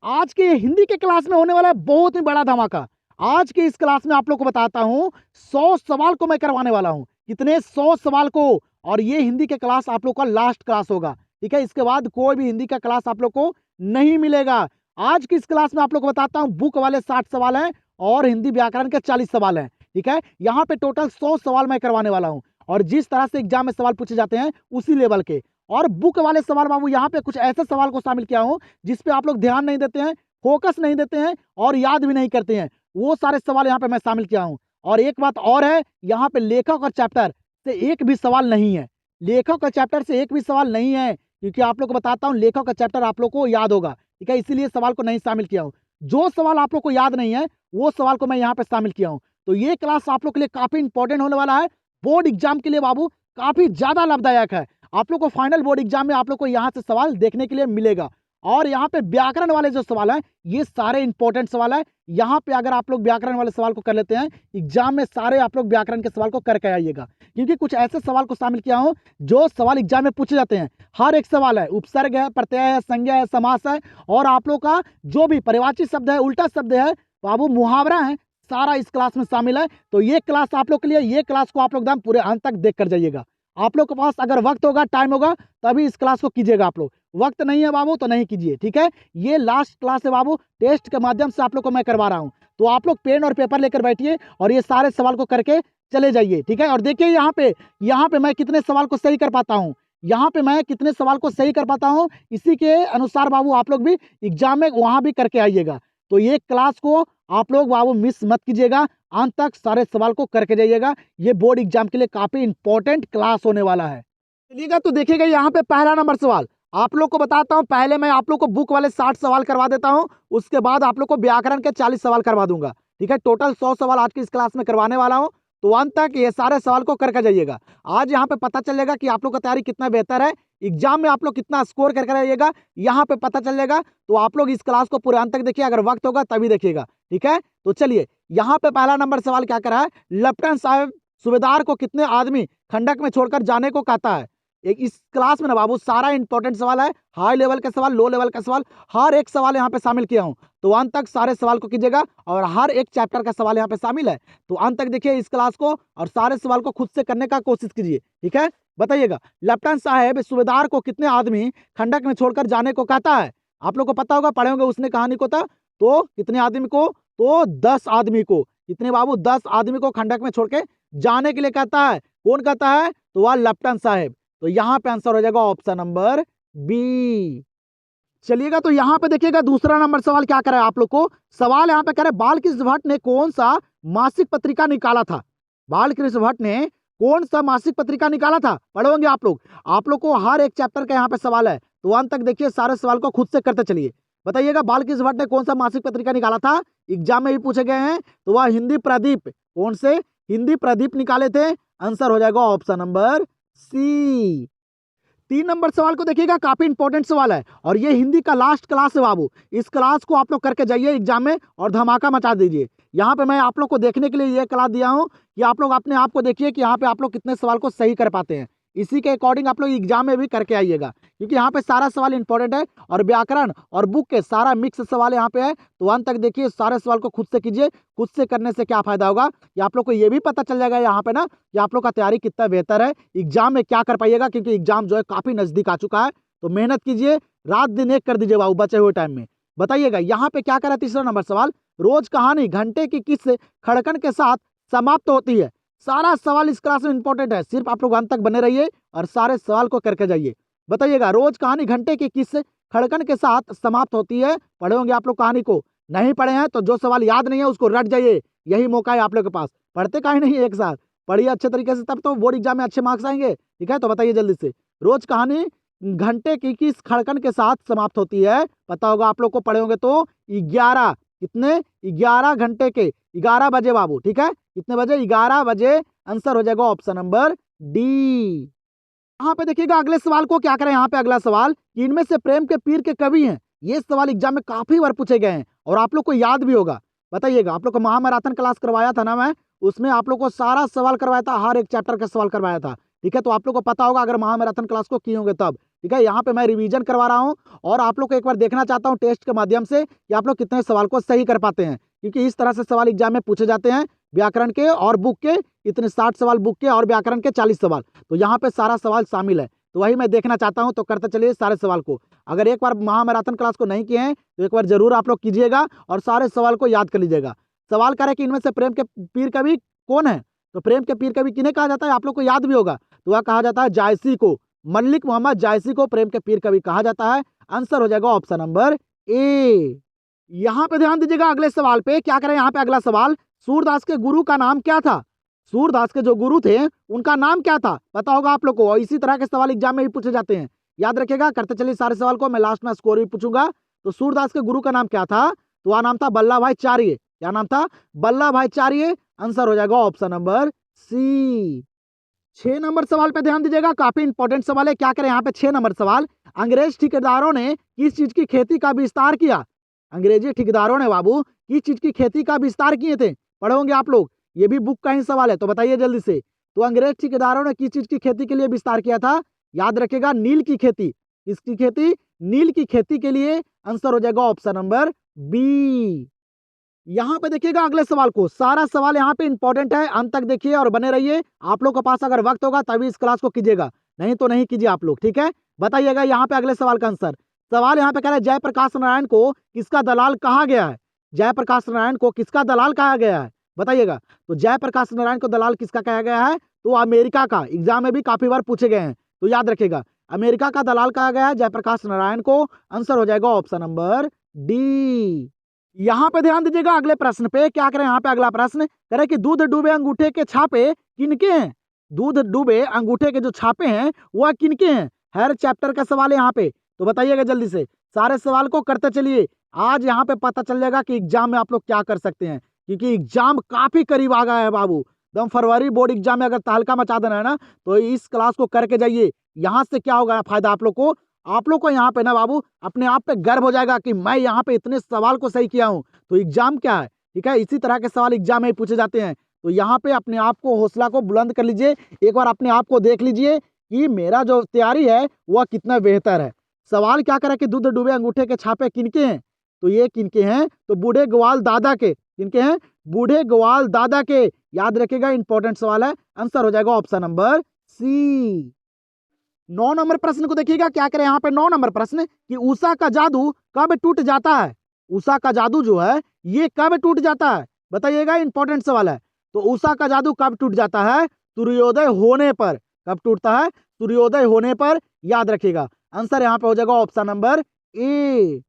आज के हिंदी के क्लास में होने वाला है बहुत ही बड़ा धमाका। आज के इस क्लास में आप लोग को बताता हूँ 100 सवाल को मैं करवाने वाला हूँ। कितने 100 सवाल को। और ये हिंदी के क्लास आप लोग का लास्ट क्लास होगा। ठीक है, इसके बाद कोई भी हिंदी का क्लास आप लोग को नहीं मिलेगा। आज की इस क्लास में आप लोग को बताता हूँ बुक वाले 60 सवाल हैं और हिंदी व्याकरण के 40 सवाल हैं। ठीक है, यहाँ पे टोटल 100 सवाल मैं करवाने वाला हूँ और जिस तरह से एग्जाम में सवाल पूछे जाते हैं उसी लेवल के। और बुक वाले सवाल बाबू यहाँ पे कुछ ऐसे सवाल को शामिल किया हूँ जिसपे आप लोग ध्यान नहीं देते हैं, फोकस नहीं देते हैं और याद भी नहीं करते हैं। वो सारे सवाल यहाँ पे मैं शामिल किया हूँ। और एक बात और है, यहाँ पे लेखक और चैप्टर से एक भी सवाल नहीं है। लेखक और चैप्टर से एक भी सवाल नहीं है क्योंकि आप लोग को बताता हूँ लेखक और चैप्टर आप लोग को याद होगा। ठीक है, इसीलिए सवाल को नहीं शामिल किया हूँ। जो सवाल आप लोग को याद नहीं है वो सवाल को मैं यहाँ पे शामिल किया हूँ। तो ये क्लास आप लोग के लिए काफी इंपॉर्टेंट होने वाला है। बोर्ड एग्जाम के लिए बाबू काफी ज्यादा लाभदायक है। आप लोग को फाइनल बोर्ड एग्जाम में आप लोग को यहाँ से सवाल देखने के लिए मिलेगा। और यहाँ पे व्याकरण वाले जो सवाल हैं ये सारे इंपॉर्टेंट सवाल है। यहाँ पे अगर आप लोग व्याकरण वाले सवाल को कर लेते हैं एग्जाम में सारे आप लोग व्याकरण के सवाल को करके आइएगा क्योंकि कुछ ऐसे सवाल को शामिल किया हूँ जो सवाल एग्जाम में पूछे जाते हैं। हर एक सवाल है, उपसर्ग है, प्रत्यय है, संज्ञा है, समास है और आप लोग का जो भी परिवाची शब्द है, उल्टा शब्द है बाबू, मुहावरा है, सारा इस क्लास में शामिल है। तो ये क्लास आप लोग के लिए, ये क्लास को आप लोग एकदम पूरे अंत तक देख कर जाइएगा। आप लोग के पास अगर वक्त होगा, टाइम होगा तभी इस क्लास को कीजिएगा। आप लोग वक्त नहीं है बाबू तो नहीं कीजिए। ठीक है, ये लास्ट क्लास है बाबू, टेस्ट के माध्यम से आप लोग को मैं करवा रहा हूँ। तो आप लोग पेन और पेपर लेकर बैठिए और ये सारे सवाल को करके चले जाइए। ठीक है, और देखिए यहाँ पे मैं कितने सवाल को सही कर पाता हूँ। यहाँ पे मैं कितने सवाल को सही कर पाता हूँ, इसी के अनुसार बाबू आप लोग भी एग्जाम में वहां भी करके आइएगा। तो ये क्लास को आप लोग बाबू मिस मत कीजिएगा, अंत तक सारे सवाल को करके जाइएगा। ये बोर्ड एग्जाम के लिए काफी इंपॉर्टेंट क्लास होने वाला है। चलिएगा तो देखिएगा यहाँ पे पहला नंबर सवाल आप लोग को बताता हूँ। पहले मैं आप लोग को बुक वाले 60 सवाल करवा देता हूँ, उसके बाद आप लोग को व्याकरण के 40 सवाल करवा दूंगा। ठीक है, टोटल 100 सवाल आज की इस क्लास में करवाने वाला हूँ। तो अंत तक ये सारे सवाल को करके जाइएगा। आज यहाँ पे पता चलेगा कि आप लोग का तैयारी कितना बेहतर है, एग्जाम में आप लोग कितना स्कोर करके रहिएगा, यहाँ पे पता चलेगा। तो आप लोग इस क्लास को पूरे अंत तक देखिए, अगर वक्त होगा तभी देखिएगा। ठीक है, तो चलिए यहाँ पे पहला नंबर सवाल क्या करा है, लेफ्टिनेंट साहब सूबेदार को कितने आदमी खंडक में छोड़कर जाने को कहता है। एक इस क्लास में ना बाबू सारा इंपॉर्टेंट सवाल है, हाई लेवल के सवाल, लो लेवल का सवाल, हर एक सवाल यहाँ पे शामिल किया हूँ। तो अंत तक सारे सवाल को कीजिएगा और हर एक चैप्टर का सवाल यहाँ पे शामिल है। तो अंत तक देखिए इस क्लास को और सारे सवाल को खुद से करने का कोशिश कीजिए। ठीक है, बताइएगा लेफ्टिनेंट साहब सूबेदार को कितने आदमी खंडक में छोड़कर जाने को कहता है। आप लोग को पता होगा, पढ़े होंगे उसने कहानी को था। तो कितने आदमी को, तो 10 आदमी को। कितने बाबू, 10 आदमी को खंडक में छोड़ के जाने के लिए कहता है। कौन कहता है, तो वह लेफ्टिनेंट साहब। तो यहाँ पे आंसर हो जाएगा ऑप्शन नंबर बी। चलिएगा तो यहाँ पे देखिएगा दूसरा नंबर सवाल क्या करे आप लोग को। सवाल यहाँ पे करे बालकृष्ण भट्ट ने कौन सा मासिक पत्रिका निकाला था। बालकृष्ण भट्ट ने कौन सा मासिक पत्रिका निकाला था, पढ़ोगे आप लोग। आप लोग को हर एक चैप्टर का यहाँ पे सवाल है। तो अंत तक देखिए, सारे सवाल को खुद से करते चलिए। बताइएगा बालकृष्ण भट्ट ने कौन सा मासिक पत्रिका निकाला था, एग्जाम में भी पूछे गए हैं। तो वह हिंदी प्रदीप, कौन से हिंदी प्रदीप निकाले थे। आंसर हो जाएगा ऑप्शन नंबर सी। 3 नंबर सवाल को देखिएगा, काफी इंपॉर्टेंट सवाल है और ये हिंदी का लास्ट क्लास है बाबू। इस क्लास को आप लोग करके जाइए एग्जाम में और धमाका मचा दीजिए। यहाँ पे मैं आप लोग को देखने के लिए ये क्लास दिया हूँ कि आप लोग अपने आप को देखिए कि यहाँ पे आप लोग कितने सवाल को सही कर पाते हैं। इसी के अकॉर्डिंग आप लोग एग्जाम में भी करके आइएगा क्योंकि यहाँ पे सारा सवाल इंपॉर्टेंट है और व्याकरण और बुक के सारा मिक्स सवाल यहाँ पे है। तो अंत तक देखिए, सारे सवाल को खुद से कीजिए। खुद से करने से क्या फायदा होगा कि आप लोग को ये भी पता चल जाएगा यहाँ पे ना कि आप लोग का तैयारी कितना बेहतर है, एग्जाम में क्या कर पाइएगा। क्योंकि एग्जाम जो है काफी नजदीक आ चुका है। तो मेहनत कीजिए, रात दिन एक कर दीजिए बाबू बचे हुए टाइम में। बताइएगा यहाँ पे क्या करा, तीसरा नंबर सवाल, रोज कहानी घंटे की किस खड़कन के साथ समाप्त होती है। सारा सवाल इस क्लास में इंपॉर्टेंट है, सिर्फ आप लोग अंत तक बने रहिए और सारे सवाल को करके जाइए। बताइएगा रोज कहानी घंटे की किस खड़कन के साथ समाप्त होती है। पढ़े होंगे आप लोग कहानी को, नहीं पढ़े हैं तो जो सवाल याद नहीं है उसको रट जाइए, यही मौका है आप लोग के पास। पढ़ते काहे नहीं एक साथ, पढ़िए अच्छे तरीके से, तब तो बोर्ड एग्जाम में अच्छे मार्क्स आएंगे। ठीक है, तो बताइए जल्दी से, रोज कहानी घंटे की किस खड़कन के साथ समाप्त होती है। पता होगा आप लोग को, पढ़े होंगे तो 11, कितने 11 घंटे के, 11 बजे बाबू। ठीक है, कितने बजे, 11 बजे। आंसर हो जाएगा ऑप्शन नंबर डी। यहाँ पे देखिएगा अगले सवाल को क्या करें। यहाँ पे अगला सवाल, इनमें से प्रेम के पीर के कवि हैं। ये सवाल एग्जाम में काफी बार पूछे गए हैं और आप लोग को याद भी होगा। बताइएगा, आप लोग को महामैराथन क्लास करवाया था ना मैं, उसमें आप लोग को सारा सवाल करवाया था, हर एक चैप्टर का सवाल करवाया था। ठीक है, तो आप लोग को पता होगा अगर महामैराथन क्लास को किए होंगे तब। ठीक है, यहाँ पे मैं रिवीजन करवा रहा हूँ और आप लोग को एक बार देखना चाहता हूँ टेस्ट के माध्यम से कि आप लोग कितने सवाल को सही कर पाते हैं, क्योंकि इस तरह से सवाल एग्जाम में पूछे जाते हैं। व्याकरण के और बुक के इतने 60 सवाल, बुक के और व्याकरण के 40 सवाल, तो यहाँ पे सारा सवाल शामिल है। तो वही मैं देखना चाहता हूँ, तो करते चलिए सारे सवाल को। अगर एक बार महामैराथन क्लास को नहीं किए हैं तो एक बार जरूर आप लोग कीजिएगा और सारे सवाल को याद कर लीजिएगा। सवाल करे कि इनमें से प्रेम के पीर कवि कौन है, तो प्रेम के पीर कवि किन्हें कहा जाता है, आप लोग को याद भी होगा, तो वह कहा जाता है जायसी को। मल्लिक मोहम्मद जायसी को प्रेम के पीर कवि कहा जाता है। आंसर हो जाएगा ऑप्शन नंबर ए। यहाँ पे ध्यान दीजिएगा अगले सवाल पे, क्या करें यहाँ पे अगला सवाल, सूरदास के गुरु का नाम क्या था। सूरदास के जो गुरु थे उनका नाम क्या था, पता होगा आप लोग को, और इसी तरह के सवाल एग्जाम में भी पूछे जाते हैं, याद रखिएगा। करते चलिए सारे सवाल को, मैं लास्ट में स्कोर भी पूछूंगा। तो सूरदास के गुरु का नाम क्या था, तो वह नाम था वल्लभाचार्य। क्या नाम था, वल्लभाचार्य। आंसर हो जाएगा ऑप्शन नंबर सी। 6 नंबर सवाल पे ध्यान दीजिएगा, काफी इंपॉर्टेंट सवाल है। क्या करें यहाँ पे 6 नंबर सवाल, अंग्रेज ठेकेदारों ने किस चीज की खेती का विस्तार किया। अंग्रेजी ठेकेदारों ने बाबू किस चीज की खेती का विस्तार किए थे, पढ़ोगे आप लोग, ये भी बुक का ही सवाल है, तो बताइए जल्दी से। तो अंग्रेज ठेकेदारों ने किस चीज की खेती के लिए विस्तार किया था, याद रखिएगा नील की खेती। किसकी खेती, नील की खेती के लिए। आंसर हो जाएगा ऑप्शन नंबर बी। यहाँ पे देखिएगा अगले सवाल को, सारा सवाल यहाँ पे इंपॉर्टेंट है, अंत तक देखिए और बने रहिए। आप लोग के पास अगर वक्त होगा तभी इस क्लास को कीजिएगा, नहीं तो नहीं कीजिए आप लोग, ठीक है। बताइएगा यहाँ पे अगले सवाल का आंसर। सवाल यहाँ पे कह रहा है जयप्रकाश नारायण को किसका दलाल कहा गया है। जयप्रकाश नारायण को किसका दलाल कहा गया है, बताइएगा। तो जयप्रकाश नारायण को दलाल किसका कहा गया है, तो अमेरिका का, एग्जाम में भी काफी बार पूछे गए हैं, तो याद रखिएगा अमेरिका का दलाल कहा गया है जयप्रकाश नारायण को। आंसर हो जाएगा ऑप्शन नंबर डी। यहाँ पे ध्यान दीजिएगा अगले प्रश्न पे, क्या करें यहाँ पे अगला प्रश्न करें कि दूध डूबे अंगूठे के छापे किनके हैं। दूध डूबे अंगूठे के जो छापे हैं वह किनके हैं, हर चैप्टर का सवाल है यहाँ पे, तो बताइएगा जल्दी से। सारे सवाल को करते चलिए, आज यहाँ पे पता चल जाएगा कि एग्जाम में आप लोग क्या कर सकते हैं, क्योंकि एग्जाम काफी करीब आ गया है बाबू। एकदम फरवरी बोर्ड एग्जाम में अगर तहलका मचा देना है ना, तो इस क्लास को करके जाइए। यहाँ से क्या होगा फायदा आप लोग को यहाँ पे ना बाबू अपने आप पे गर्व हो जाएगा कि मैं यहाँ पे इतने सवाल को सही किया हूँ। तो एग्जाम क्या है, ठीक है, इसी तरह के सवाल एग्जाम में पूछे जाते हैं। तो यहाँ पे अपने आप को, हौसला को बुलंद कर लीजिए, एक बार अपने आप को देख लीजिए कि मेरा जो तैयारी है वह कितना बेहतर है। सवाल क्या करे कि दूध डूबे अंगूठे के छापे किनके हैं, तो ये किनके हैं, तो बूढ़े ग्वाल दादा के। किनके हैं, बूढ़े ग्वाल दादा के, याद रखिएगा इंपॉर्टेंट सवाल है। आंसर हो जाएगा ऑप्शन नंबर सी। 9 नंबर प्रश्न को देखिएगा, क्या करें यहाँ पे 9 नंबर प्रश्न कि उषा का जादू कब टूट जाता है। उषा का जादू जो है ये कब टूट जाता है, बताइएगा, इंपॉर्टेंट सवाल है। तो उषा का जादू कब टूट जाता है, सूर्योदय होने पर। कब टूटता है, सूर्योदय होने पर, याद रखिएगा। आंसर यहाँ पे हो जाएगा ऑप्शन नंबर ए।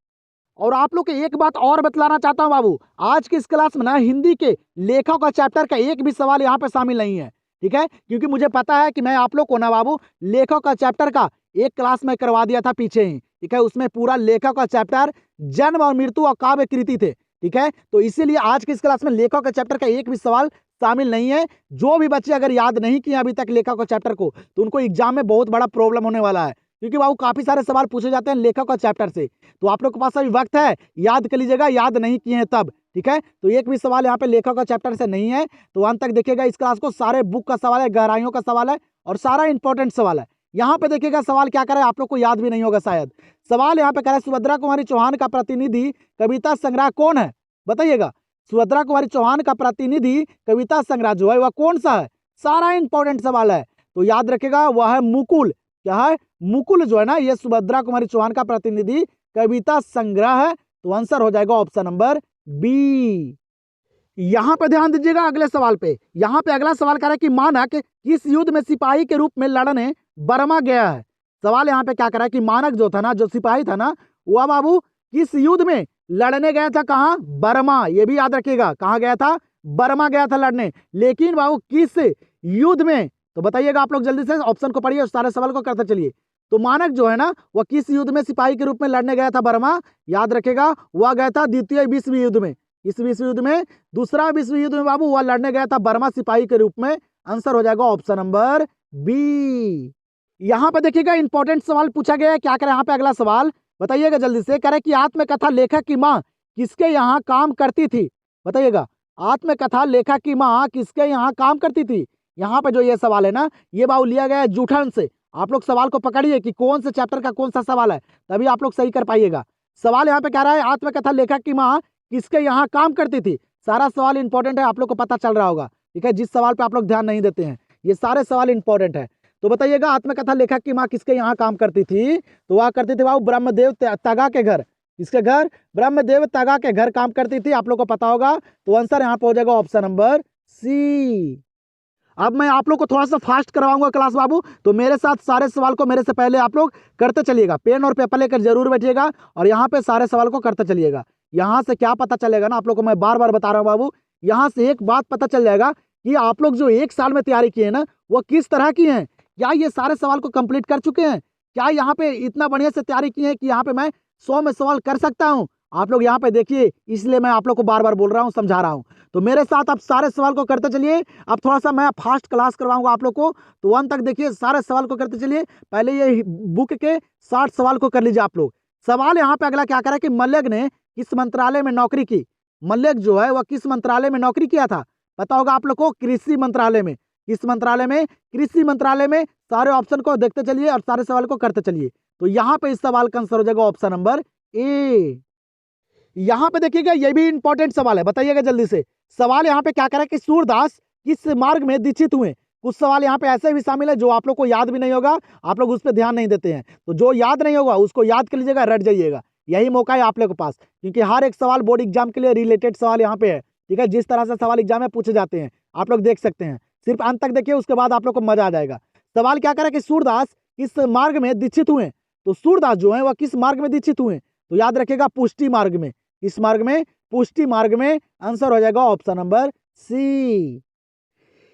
और आप लोग को एक बात और बतलाना चाहता हूँ बाबू, आज की इस क्लास में ना हिंदी के लेखक का चैप्टर का एक भी सवाल यहाँ पे शामिल नहीं है, ठीक है, क्योंकि मुझे पता है कि मैं आप लोग को ना बाबू लेखक का चैप्टर का एक क्लास में करवा दिया था पीछे ही, ठीक है, उसमें पूरा लेखक का चैप्टर जन्म और मृत्यु और काव्य कृति थे, ठीक है। तो इसीलिए आज की इस क्लास में लेखक का चैप्टर का एक भी सवाल शामिल नहीं है। जो भी बच्चे अगर याद नहीं किए अभी तक लेखक का चैप्टर को, तो उनको एग्जाम में बहुत बड़ा प्रॉब्लम होने वाला है, क्योंकि बाबू काफी सारे सवाल पूछे जाते हैं लेखक का चैप्टर से। तो आप लोग के पास अभी वक्त है, याद कर लीजिएगा, याद नहीं किए हैं तब, ठीक है। तो एक भी सवाल यहाँ पे लेखक का चैप्टर से नहीं है, तो अंत तक देखिएगा इस क्लास को, सारे बुक का सवाल है, गहराइयों का सवाल है और सारा इंपॉर्टेंट सवाल है। यहाँ पे देखिएगा सवाल क्या करे, आप लोग को याद भी नहीं होगा शायद। सवाल यहाँ पे कह रहा है सुभद्रा कुमारी चौहान का प्रतिनिधि कविता संग्रह कौन है, बताइएगा। सुभद्रा कुमारी चौहान का प्रतिनिधि कविता संग्रह जो है वह कौन सा है, सारा इंपॉर्टेंट सवाल है, तो याद रखेगा वह है मुकुल। क्या है, मुकुल जो है ना, ये सुभद्रा कुमारी चौहान का प्रतिनिधि कविता संग्रह है, तो आंसर हो जाएगा ऑप्शन नंबर बी। यहां पे ध्यान दीजिएगा अगले सवाल पे, यहां पे अगला सवाल कह रहा है कि मानक किस युद्ध में सिपाही के रूप में लड़ने बर्मा गया है। सवाल यहाँ पे क्या कर रहा है कि मानक जो था ना, जो सिपाही था ना, वह बाबू किस युद्ध में लड़ने गया था, कहाँ, बर्मा। ये भी याद रखिएगा, कहाँ गया था, बर्मा गया था लड़ने, लेकिन बाबू किस युद्ध में, तो बताइएगा आप लोग जल्दी से, ऑप्शन को पढ़िए और सारे सवाल को करते चलिए। तो मानक जो है ना वह किस युद्ध में सिपाही के रूप में लड़ने गया था बर्मा, याद रखेगा वह गया था द्वितीय विश्व युद्ध में। इस विश्व युद्ध में, दूसरा विश्व युद्ध में बाबू वह लड़ने गया था बर्मा सिपाही के रूप में। आंसर हो जाएगा ऑप्शन नंबर बी। यहाँ पे देखिएगा इंपॉर्टेंट सवाल पूछा गया है, क्या करें यहाँ पे अगला सवाल, बताइएगा जल्दी से। कह रहे कि आत्मकथा लेखक की माँ किसके यहाँ काम करती थी, बताइएगा। आत्मकथा लेखक की माँ किसके यहाँ काम करती थी। यहाँ पे जो ये सवाल है ना, ये बाबू लिया गया है जूठन से। आप लोग सवाल को पकड़िए कि कौन से चैप्टर का कौन सा सवाल है, तभी आप लोग सही कर पाइएगा। सवाल यहाँ पे कह रहा है आत्मकथा लेखक की माँ किसके यहाँ काम करती थी। सारा सवाल इंपॉर्टेंट है, आप लोग को पता चल रहा होगा, ठीक है। जिस सवाल पे आप लोग ध्यान नहीं देते हैं, ये सारे सवाल इंपॉर्टेंट है। तो बताइएगा आत्मकथा लेखक की माँ किसके यहाँ काम करती थी, तो वह करती थी बाबू ब्रह्मदेव तगा के घर। किसके घर? ब्रह्मदेव तगा के घर काम करती थी, आप लोग को पता होगा। तो आंसर यहाँ पे हो जाएगा ऑप्शन नंबर सी। अब मैं आप लोग को थोड़ा सा फास्ट करवाऊंगा क्लास बाबू, तो मेरे साथ सारे सवाल को मेरे से पहले आप लोग करते चलिएगा। पेन और पेपर लेकर जरूर बैठिएगा और यहाँ पे सारे सवाल को करते चलिएगा। यहाँ से क्या पता चलेगा ना, आप लोग को मैं बार बार बता रहा हूँ बाबू, यहाँ से एक बात पता चल जाएगा कि आप लोग जो एक साल में तैयारी किए ना, वो किस तरह की है। क्या ये सारे सवाल को कंप्लीट कर चुके हैं? क्या यहाँ पे इतना बढ़िया से तैयारी की है कि यहाँ पे मैं 100 में सवाल कर सकता हूँ? आप लोग यहाँ पे देखिए, इसलिए मैं आप लोग को बार बार बोल रहा हूँ, समझा रहा हूँ। तो मेरे साथ आप सारे सवाल को करते चलिए। अब थोड़ा सा मैं फास्ट क्लास करवाऊंगा आप लोग को, तो 1 तक देखिए, सारे सवाल को करते चलिए। पहले ये बुक के 60 सवाल को कर लीजिए आप लोग। सवाल यहाँ पे अगला क्या करा कि मल्यक ने किस मंत्रालय में नौकरी की। मल्यक जो है वह किस मंत्रालय में नौकरी किया था, पता होगा आप लोग को, कृषि मंत्रालय में। किस मंत्रालय में? कृषि मंत्रालय में। सारे ऑप्शन को देखते चलिए और सारे सवाल को करते चलिए। तो यहाँ पे इस सवाल का आंसर हो जाएगा ऑप्शन नंबर ए। यहाँ पे देखिएगा, ये भी इंपॉर्टेंट सवाल है, बताइएगा जल्दी से। सवाल यहाँ पे क्या करा कि सूरदास किस मार्ग में दीक्षित हुए। कुछ सवाल यहाँ पे ऐसे भी शामिल है जो आप लोग को याद भी नहीं होगा, आप लोग उस पर ध्यान नहीं देते हैं। तो जो याद नहीं होगा उसको याद कर लीजिएगा, रट जाइएगा। यही मौका है आप लोग के पास, क्योंकि हर एक सवाल बोर्ड एग्जाम के लिए रिलेटेड सवाल यहाँ पे है, ठीक है। जिस तरह से सवाल एग्जाम में पूछे जाते हैं आप लोग देख सकते हैं। सिर्फ अंत तक देखिए, उसके बाद आप लोग को मजा आ जाएगा। सवाल क्या करा कि सूरदास किस मार्ग में दीक्षित हुए। तो सूरदास जो है वह किस मार्ग में दीक्षित हुए, तो याद रखिएगा पुष्टि मार्ग में। किस मार्ग में? पुष्टि मार्ग में। आंसर हो जाएगा ऑप्शन नंबर सी।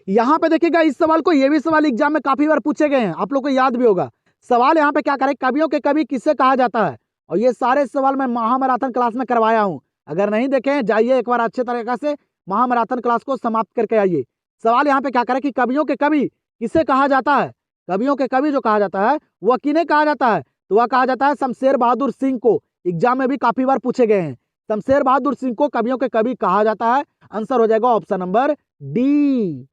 यहाँ पे देखिएगा, इस सवाल को, ये भी सवाल एग्जाम में काफी बार पूछे गए हैं, आप लोग को याद भी होगा। सवाल यहाँ पे क्या करें, कवियों के कवि किससे कहा जाता है। और ये सारे सवाल मैं महामैराथन क्लास में करवाया हूँ, अगर नहीं देखे जाइए एक बार अच्छे तरीके से महामैराथन क्लास को समाप्त करके आइए। सवाल यहाँ पे क्या करें कि कवियों के कवि किसे कहा जाता है। कवियों के कवि जो कहा जाता है वह किन्हें कहा जाता है, तो वह कहा जाता है शमशेर बहादुर सिंह को। एग्जाम में भी काफी बार पूछे गए हैं, शमशेर बहादुर सिंह को कवियों के कवि कहा जाता है। आंसर हो जाएगा ऑप्शन नंबर डी।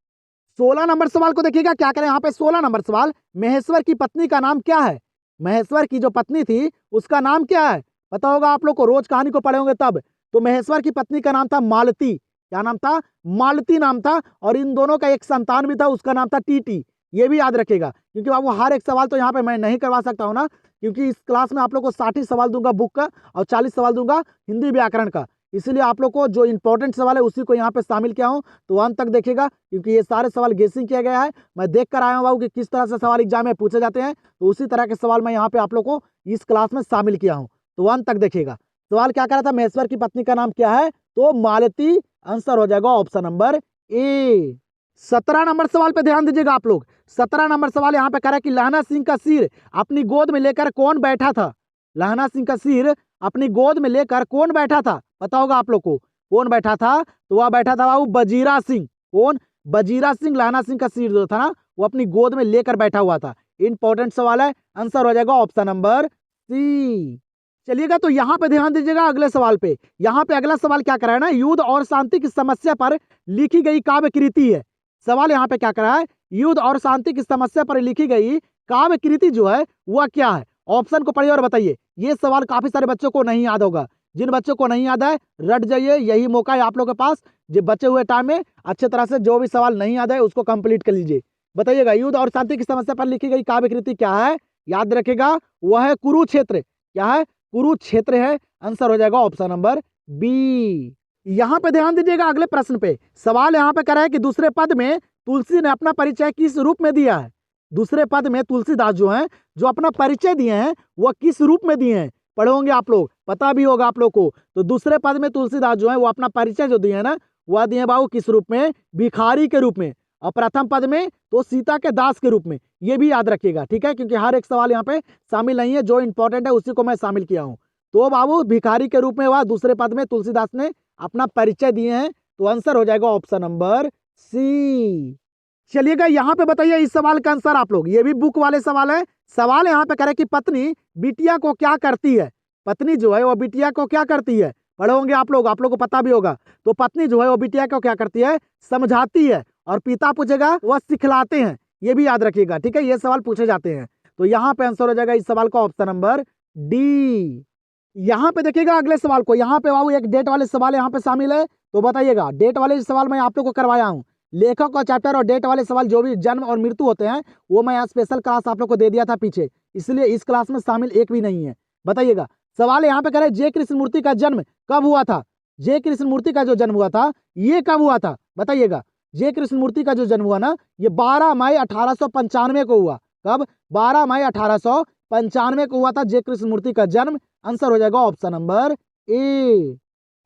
16 नंबर सवाल को देखिएगा, क्या करें यहाँ पे। 16 नंबर सवाल, महेश्वर की पत्नी का नाम क्या है। महेश्वर की जो पत्नी थी उसका नाम क्या है, पता होगा आप लोग को, रोज कहानी को पढ़े होंगे तब। तो महेश्वर की पत्नी का नाम था मालती। क्या नाम था? मालती नाम था। और इन दोनों का एक संतान भी था, उसका नाम था टीटी। ये भी याद रखेगा, क्योंकि बाबू हर एक सवाल तो यहाँ पे मैं नहीं करवा सकता हूँ ना, क्योंकि इस क्लास में आप लोग को 60 ही सवाल दूंगा बुक का और 40 सवाल दूंगा हिंदी व्याकरण का। इसलिए आप लोग को जो इंपॉर्टेंट सवाल है उसी को यहाँ पे शामिल किया हूँ। तो अंत तक देखिएगा, क्योंकि ये सारे सवाल गेसिंग किया गया है। मैं देख कर आया हूँ बाबू कि किस तरह से सवाल एग्जाम में पूछे जाते हैं, तो उसी तरह के सवाल मैं यहाँ पे आप लोग को इस क्लास में शामिल किया हूँ। तो अंत तक देखिएगा। सवाल क्या करा था, महेश्वर की पत्नी का नाम क्या है, तो मालती। आंसर हो जाएगा ऑप्शन नंबर ए। 17 नंबर सवाल पे ध्यान दीजिएगा आप लोग। 17 नंबर सवाल यहाँ पे कह रहा है कि लहना सिंह का सिर अपनी गोद में लेकर कौन बैठा था। लहना सिंह का सिर अपनी गोद में लेकर कौन बैठा था, पता होगा आप लोग को, कौन बैठा था, तो वह बैठा था बाबू बजीरा सिंह। कौन? बजीरा सिंह लहना सिंह का सिर जो था ना वो अपनी गोद में लेकर बैठा हुआ था। इंपॉर्टेंट सवाल है, आंसर हो जाएगा ऑप्शन नंबर सी। चलिएगा, तो यहाँ पे ध्यान दीजिएगा अगले सवाल पे। यहाँ पे अगला सवाल क्या करा है ना, युद्ध और शांति की समस्या पर लिखी गई काव्य कृति है। सवाल यहाँ पे क्या करा है, युद्ध और शांति की समस्या पर लिखी गई काव्य कृति जो है वह क्या है। ऑप्शन को पढ़िए और बताइए। ये सवाल काफी सारे बच्चों को नहीं याद होगा, जिन बच्चों को नहीं याद है रट जाइए, यही मौका है आप लोगों के पास। जो बचे हुए टाइम में अच्छे तरह से जो भी सवाल नहीं याद है उसको कंप्लीट कर लीजिए। बताइएगा, युद्ध और शांति की समस्या पर लिखी गई काव्य कृति क्या है, याद रखेगा वह है कुरुक्षेत्र। क्या है? कुरुक्षेत्र है। आंसर हो जाएगा ऑप्शन नंबर बी। यहाँ पे ध्यान दीजिएगा अगले प्रश्न पे। सवाल यहाँ पे करा है कि दूसरे पद में तुलसी ने अपना परिचय किस रूप में दिया है। दूसरे पद में तुलसीदास जो है जो अपना परिचय दिए हैं वह किस रूप में दिए हैं, पढ़े होंगे आप लोग, पता भी होगा आप लोग को। तो दूसरे पद में तुलसीदास जो है वो अपना परिचय जो दिए हैं ना वह दिए बाबू किस रूप में, भिखारी के रूप में। और प्रथम पद में तो सीता के दास के रूप में। ये भी याद रखिएगा, ठीक है, क्योंकि हर एक सवाल यहाँ पे शामिल नहीं है, जो इंपॉर्टेंट है उसी को मैं शामिल किया हूँ। तो बाबू भिखारी के रूप में हुआ, दूसरे पद में तुलसीदास ने अपना परिचय दिए हैं। तो आंसर हो जाएगा ऑप्शन नंबर सी। चलिएगा, यहाँ पे बताइए इस सवाल का आंसर आप लोग, ये भी बुक वाले सवाल है। सवाल यहाँ पे करे कि पत्नी बिटिया को क्या करती है। पत्नी जो है वो बिटिया को क्या करती है, पढ़े होंगे आप लोग को पता भी होगा। तो पत्नी जो है वो बिटिया को क्या करती है, समझाती है। और पिता पूछेगा वह सिखलाते हैं, ये भी याद रखिएगा, ठीक है, ये सवाल पूछे जाते हैं। तो यहाँ पे आंसर हो जाएगा इस सवाल का ऑप्शन नंबर डी। यहाँ पे देखिएगा अगले सवाल को, यहाँ पे बाबू एक डेट वाले सवाल यहाँ पे शामिल है, तो बताइएगा डेट वाले सवाल मैं आप लोग को करवाया हूँ। लेखक और चैप्टर और डेट वाले सवाल जो भी जन्म और मृत्यु होते हैं वो मैं स्पेशल क्लास आप लोग को दे दिया था पीछे, इसलिए इस क्लास में शामिल एक भी नहीं है। बताइएगा सवाल यहाँ पे करें, जे कृष्णमूर्ति का जन्म कब हुआ था? जे कृष्णमूर्ति का जो जन्म हुआ था ये कब हुआ था? बताइएगा जे कृष्णमूर्ति का जो जन्म हुआ ना ये 12 मई 1895 को हुआ। कब? 12 मई 1895 को हुआ था जे कृष्णमूर्ति का जन्म। आंसर हो जाएगा ऑप्शन नंबर ए।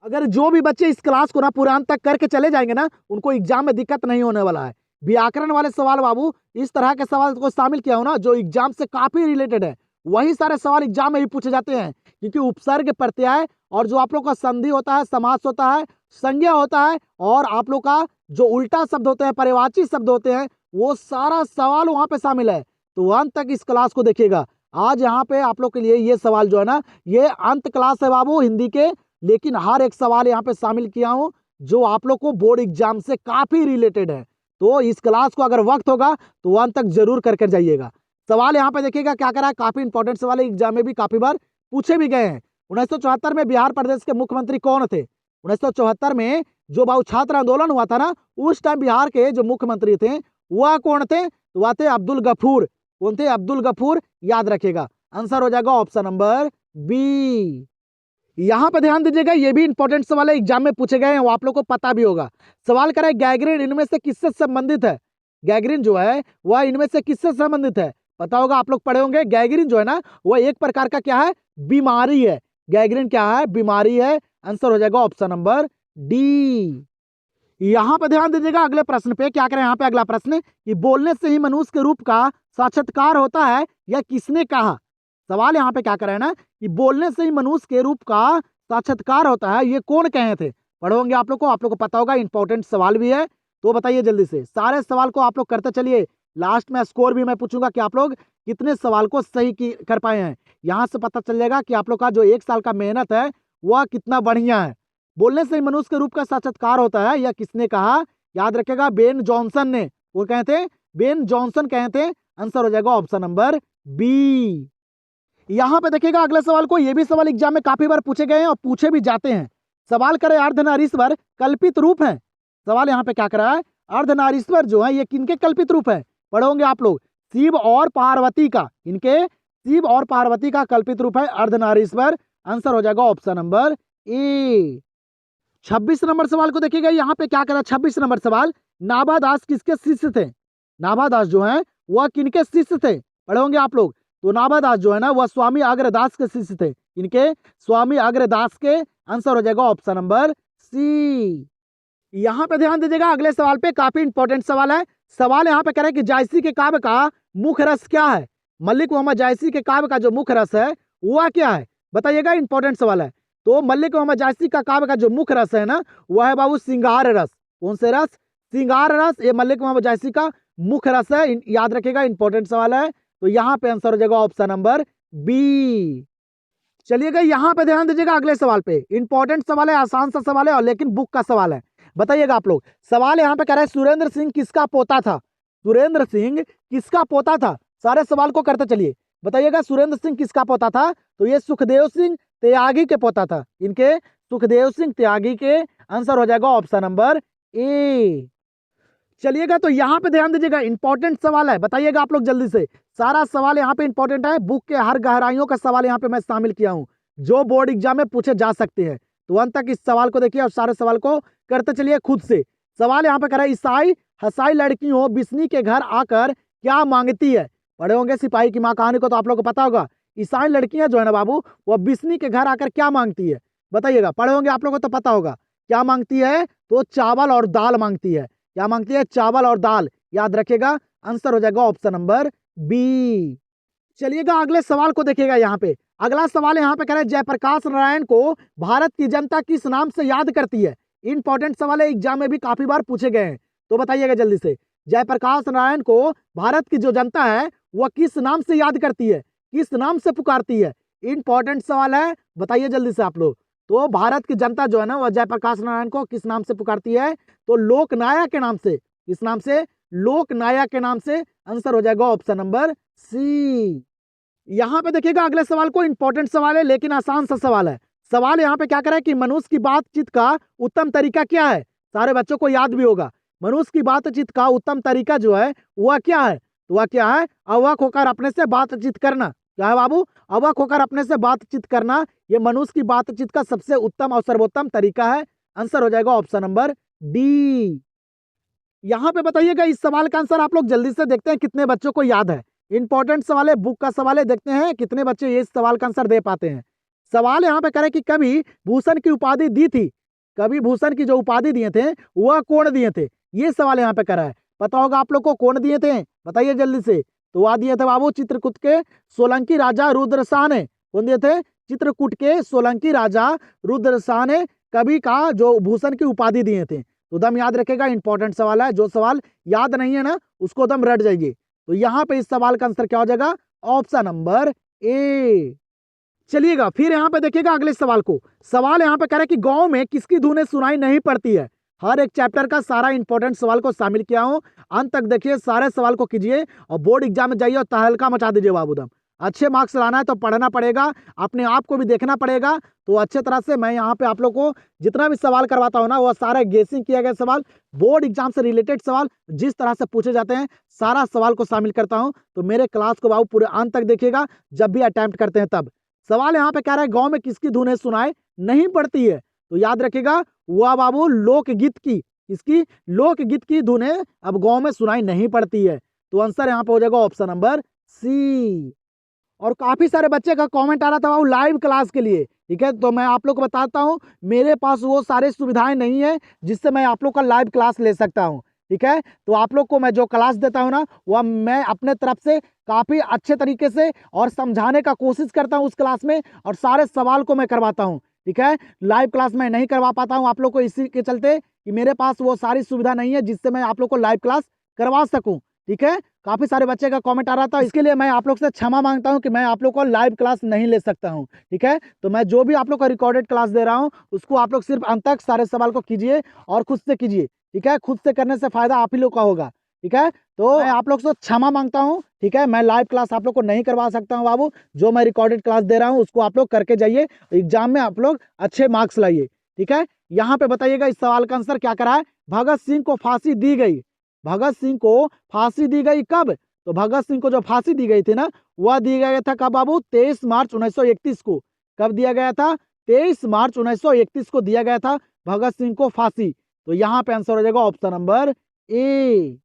अगर जो भी बच्चे इस क्लास को ना पूरे अंत तक करके चले जाएंगे ना उनको एग्जाम में दिक्कत नहीं होने वाला है। व्याकरण वाले सवाल बाबू इस तरह के सवाल को शामिल किया हो ना जो एग्जाम से काफी रिलेटेड है, वही सारे सवाल एग्जाम में भी पूछे जाते हैं, क्योंकि उपसर्ग प्रत्यय और जो आप लोग का संधि होता है, समास होता है, संज्ञा होता है और आप लोग का जो उल्टा शब्द होते हैं, पर्यायवाची शब्द होते हैं, वो सारा सवाल वहां पे शामिल है। तो अंत तक इस क्लास को देखिएगा। आज यहाँ पे आप लोग के लिए ये सवाल जो है ना ये अंत क्लास है बाबू हिंदी के, लेकिन हर एक सवाल यहाँ पे शामिल किया हूँ जो आप लोग को बोर्ड एग्जाम से काफी रिलेटेड है। तो इस क्लास को अगर वक्त होगा तो अंत तक जरूर करके जाइएगा। सवाल यहाँ पे देखिएगा क्या करा है, काफी इंपॉर्टेंट सवाल है, एग्जाम में भी काफी बार पूछे भी गए हैं। 1974 में बिहार प्रदेश के मुख्यमंत्री कौन थे? 1974 में जो बाबू छात्र आंदोलन हुआ था ना उस टाइम बिहार के जो मुख्यमंत्री थे वह कौन थे? तो वह थे अब्दुल गफूर। कौन थे? अब्दुल गफूर। याद रखेगा आंसर हो जाएगा ऑप्शन नंबर बी। यहाँ पे ध्यान दीजिएगा, ये भी इंपॉर्टेंट सवाल है, एग्जाम में पूछे गए हैं, वो आप लोग को पता भी होगा। सवाल करें गैंग्रीन इनमें से किससे संबंधित है? गैंग्रीन जो है वह इनमें से किससे संबंधित है? पता होगा, आप लोग पढ़े होंगे। गैंग्रीन जो है ना वह एक प्रकार का क्या है? बीमारी है। गैंग्रीन क्या है? बीमारी है। आंसर हो जाएगा ऑप्शन नंबर डी। यहाँ पे ध्यान दीजिएगा अगले प्रश्न पे, क्या करें यहाँ पे अगला प्रश्न कि बोलने से ही मनुष्य के रूप का साक्षात्कार होता है यह किसने कहा? सवाल यहाँ पे क्या करें ना कि बोलने से ही मनुष्य के रूप का साक्षात्कार होता है, ये कौन कहे थे? पढ़ोगे आप लोग को पता होगा, इंपॉर्टेंट सवाल भी है। तो बताइए जल्दी से, सारे सवाल को आप लोग करते चलिए। लास्ट में स्कोर भी मैं पूछूंगा कि आप लोग कितने सवाल को सही कर पाए हैं। यहाँ से पता चल जाएगा कि आप लोग का जो एक साल का मेहनत है वह कितना बढ़िया है। बोलने से ही मनुष्य के रूप का साक्षात्कार होता है यह किसने कहा? याद रखेगा बेन जॉनसन ने। वो कहे थे? बेन जॉनसन कहे थे। आंसर हो जाएगा ऑप्शन नंबर बी। यहाँ पे देखिएगा अगले सवाल को, ये भी सवाल एग्जाम में काफी बार पूछे गए हैं और पूछे भी जाते हैं। सवाल करे अर्धनारीश्वर कल्पित रूप है। सवाल यहाँ पे क्या करा है? अर्धनारीश्वर जो है ये किनके कल्पित रूप है? पढ़ोगे आप लोग, शिव और पार्वती का। इनके शिव और पार्वती का कल्पित रूप है अर्धनारीश्वर। आंसर हो जाएगा ऑप्शन नंबर ए। 26 नंबर सवाल को देखिएगा, यहाँ पे क्या करा? 26 नंबर सवाल, नाभादास किसके शिष्य थे? नाभादास जो है वह किनके शिष्य थे? पढ़ोगे आप लोग। तो नाभादास जो है ना वह स्वामी अग्रदास के शिष्य थे। इनके स्वामी अग्रदास के। आंसर हो जाएगा ऑप्शन नंबर सी। यहाँ पे ध्यान दीजिएगा अगले सवाल पे, काफी इंपॉर्टेंट सवाल है। सवाल यहाँ पे कह रहे हैं कि जायसी के काव्य का मुख्य रस क्या है? मलिक मोहम्मद जायसी के काव्य का जो मुख्य रस है वह क्या है? बताइएगा, इंपॉर्टेंट सवाल है। तो मलिक मोहम्मद जायसी का काव्य का जो मुख्य रस है ना वह है बाबू श्रृंगार रस। कौन से रस? श्रृंगार रस। ये मलिक मोहम्मद जायसी का मुख्य रस है। याद रखेगा, इंपॉर्टेंट सवाल है। तो यहाँ पे आंसर हो जाएगा ऑप्शन नंबर बी। चलिएगा यहाँ पे ध्यान दीजिएगा अगले सवाल पे, इंपॉर्टेंट सवाल है, आसान सा सवाल है और लेकिन बुक का सवाल है। बताइएगा आप लोग, सवाल यहाँ पे कह रहा है सुरेंद्र सिंह किसका पोता था? सुरेंद्र सिंह किसका पोता था? सारे सवाल को करते चलिए। बताइएगा सुरेंद्र सिंह किसका पोता था? तो ये सुखदेव सिंह त्यागी के पोता था। इनके सुखदेव सिंह त्यागी के। आंसर हो जाएगा ऑप्शन नंबर ए। चलिएगा तो यहाँ पे ध्यान दीजिएगा, इंपॉर्टेंट सवाल है। बताइएगा आप लोग जल्दी से, सारा सवाल यहाँ पे इंपॉर्टेंट है। बुक के हर गहराइयों का सवाल यहाँ पे मैं शामिल किया हूँ जो बोर्ड एग्जाम में पूछे जा सकते हैं। तो अंत तक इस सवाल को देखिए और सारे सवाल को करते चलिए खुद से। सवाल यहाँ पे कह रहा है ईसाई हसाई लड़कियों बिस्नी के घर आकर क्या मांगती है? पढ़े होंगे सिपाही की माँ कहानी को, तो आप लोग को पता होगा ईसाई लड़कियां जो है ना बाबू वह बिस्नी के घर आकर क्या मांगती है? बताइएगा, पढ़े होंगे आप लोग को तो पता होगा क्या मांगती है। तो चावल और दाल मांगती है। क्या मांगती है? चावल और दाल। याद रखेगा, आंसर हो जाएगा ऑप्शन नंबर बी। चलिएगा अगले सवाल को देखिएगा। यहाँ पे अगला सवाल यहाँ पे कह रहे हैं जयप्रकाश नारायण को भारत की जनता किस नाम से याद करती है? इंपॉर्टेंट सवाल है, एग्जाम में भी काफी बार पूछे गए हैं। तो बताइएगा जल्दी से, जयप्रकाश नारायण को भारत की जो जनता है वह किस नाम से याद करती है, किस नाम से पुकारती है? इंपॉर्टेंट सवाल है, बताइए जल्दी से आप लोग। तो भारत की जनता जो है ना वह जयप्रकाश नारायण को किस नाम से पुकारती है? तो लोकनायक के नाम से। किस नाम से? लोकनायक के नाम से। आंसर हो जाएगा ऑप्शन नंबर सी। यहाँ पे देखिएगा अगले सवाल को, इंपॉर्टेंट सवाल है लेकिन आसान सा सवाल है। सवाल यहाँ पे क्या करे कि मनुष्य की बातचीत का उत्तम तरीका क्या है। सारे बच्चों को याद भी होगा, मनुष्य की बातचीत का उत्तम तरीका जो है वह क्या है। तो वह क्या है, अवक होकर अपने से बातचीत करना। क्या है बाबू, अवक होकर अपने से बातचीत करना। ये मनुष्य की बातचीत का सबसे उत्तम और सर्वोत्तम तरीका है। आंसर हो जाएगा ऑप्शन नंबर डी। यहाँ पे बताइएगा इस सवाल का आंसर आप लोग जल्दी से देखते हैं कितने बच्चों को याद है। इंपॉर्टेंट सवाल है, बुक का सवाल है, देखते हैं कितने बच्चे ये इस सवाल का आंसर दे पाते हैं। सवाल यहाँ पे करे कि कभी भूषण की उपाधि दी थी, कभी भूषण की जो उपाधि दिए थे वह कौन दिए थे। ये सवाल यहाँ पे करा है, पता होगा आप लोग को कौन दिए थे, बताइए जल्दी से। तो वह दिए थे बाबू चित्रकूट के सोलंकी राजा रुद्रशाह ने। कौन दिए थे, चित्रकूट के सोलंकी राजा रुद्रशाह ने कवि का जो भूषण की उपाधि दिए थे। तो दम याद रखेगा, इंपॉर्टेंट सवाल है, जो सवाल याद नहीं है ना उसको दम रट जाइए। तो यहाँ पे इस सवाल का आंसर क्या हो जाएगा, ऑप्शन नंबर ए। चलिएगा फिर यहाँ पे देखिएगा अगले सवाल को। सवाल यहाँ पे करे कि गांव में किसकी धुनें सुनाई नहीं पड़ती है। हर एक चैप्टर का सारा इंपॉर्टेंट सवाल को शामिल किया हूँ, अंत तक देखिए, सारे सवाल को कीजिए और बोर्ड एग्जाम में जाइए और तहलका मचा दीजिए बाबूदम। अच्छे मार्क्स लाना है तो पढ़ना पड़ेगा, अपने आप को भी देखना पड़ेगा। तो अच्छे तरह से मैं यहाँ पे आप लोग को जितना भी सवाल करवाता हूँ ना वह सारा गेसिंग किया गया सवाल, बोर्ड एग्जाम से रिलेटेड सवाल जिस तरह से पूछे जाते हैं सारा सवाल को शामिल करता हूँ। तो मेरे क्लास को बाबू पूरे अंत तक देखिएगा जब भी अटेम्प्ट करते हैं तब। सवाल यहाँ पे कह रहा है गांव में किसकी धुनें सुनाई नहीं पड़ती है। तो याद रखिएगा वह बाबू लोकगीत की, इसकी लोकगीत की धुनें अब गांव में सुनाई नहीं पड़ती है। तो आंसर यहाँ पे हो जाएगा ऑप्शन नंबर सी। और काफी सारे बच्चे का कमेंट आ रहा था बाबू लाइव क्लास के लिए, ठीक है। तो मैं आप लोग को बताता हूँ मेरे पास वो सारे सुविधाएं नहीं है जिससे मैं आप लोग का लाइव क्लास ले सकता हूँ, ठीक है। तो आप लोग को मैं जो क्लास देता हूँ ना वह मैं अपने तरफ से काफी अच्छे तरीके से और समझाने का कोशिश करता हूँ उस क्लास में, और सारे सवाल को मैं करवाता हूँ, ठीक है। लाइव क्लास मैं नहीं करवा पाता हूँ आप लोग को इसी के चलते कि मेरे पास वो सारी सुविधा नहीं है जिससे मैं आप लोग को लाइव क्लास करवा सकूँ, ठीक है। काफी सारे बच्चे का कमेंट आ रहा था, इसके लिए मैं आप लोग से क्षमा मांगता हूं कि मैं आप लोग को लाइव क्लास नहीं ले सकता हूं, ठीक है। तो मैं जो भी आप लोग को रिकॉर्डेड क्लास दे रहा हूं उसको आप लोग सिर्फ अंत तक सारे सवाल को कीजिए और खुद से कीजिए, ठीक है। खुद से करने से फायदा आप ही लोग का होगा, ठीक है। तो मैं आप लोग से क्षमा मांगता हूँ, ठीक है। मैं लाइव क्लास आप लोग को नहीं करवा सकता हूँ बाबू, जो मैं रिकॉर्डेड क्लास दे रहा हूँ उसको आप लोग करके जाइए, एग्जाम में आप लोग अच्छे मार्क्स लाइए, ठीक है। यहाँ पे बताइएगा इस सवाल का आंसर क्या करा है। भगत सिंह को फांसी दी गई, भगत सिंह को फांसी दी गई कब। तो भगत सिंह को जो फांसी दी गई थी ना वह दिया गया था कब बाबू, 23 मार्च 1931 को। कब दिया गया था, 23 मार्च 1931 को दिया गया था भगत सिंह को फांसी। तो यहाँ पे आंसर हो जाएगा ऑप्शन नंबर ए।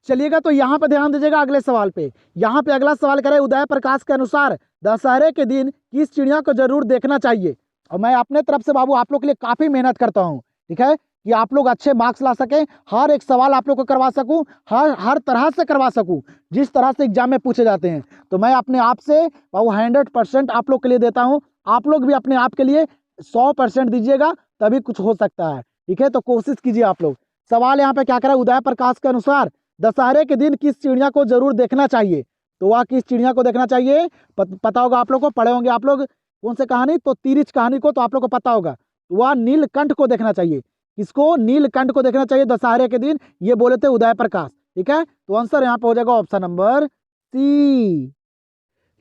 चलिएगा तो यहाँ पे ध्यान दीजिएगा अगले सवाल पे। यहाँ पे अगला सवाल करे उदय प्रकाश के अनुसार दशहरे के दिन किस चिड़िया को जरूर देखना चाहिए। और मैं अपने तरफ से बाबू आप लोग के लिए काफी मेहनत करता हूँ, ठीक है, कि आप लोग अच्छे मार्क्स ला सके, हर एक सवाल आप लोग को करवा सकूं, हर तरह से करवा सकूं जिस तरह से एग्जाम में पूछे जाते हैं। तो मैं अपने आप से बाबू 100% आप लोग के लिए देता हूं, आप लोग भी अपने आप के लिए 100% दीजिएगा तभी कुछ हो सकता है, ठीक है। तो कोशिश कीजिए आप लोग। सवाल यहाँ पे क्या करा, उदय प्रकाश के अनुसार दशहरे के दिन किस चिड़िया को जरूर देखना चाहिए। तो वह किस चिड़िया को देखना चाहिए पता होगा आप लोग को, पढ़े होंगे आप लोग कौन से कहानी, तो तिरिच कहानी को तो आप लोग को पता होगा। वह नीलकंठ को देखना चाहिए, किसको, नीलकंठ को देखना चाहिए दशहरे के दिन, ये बोले थे उदय प्रकाश, ठीक है। तो आंसर यहाँ पे हो जाएगा ऑप्शन नंबर सी।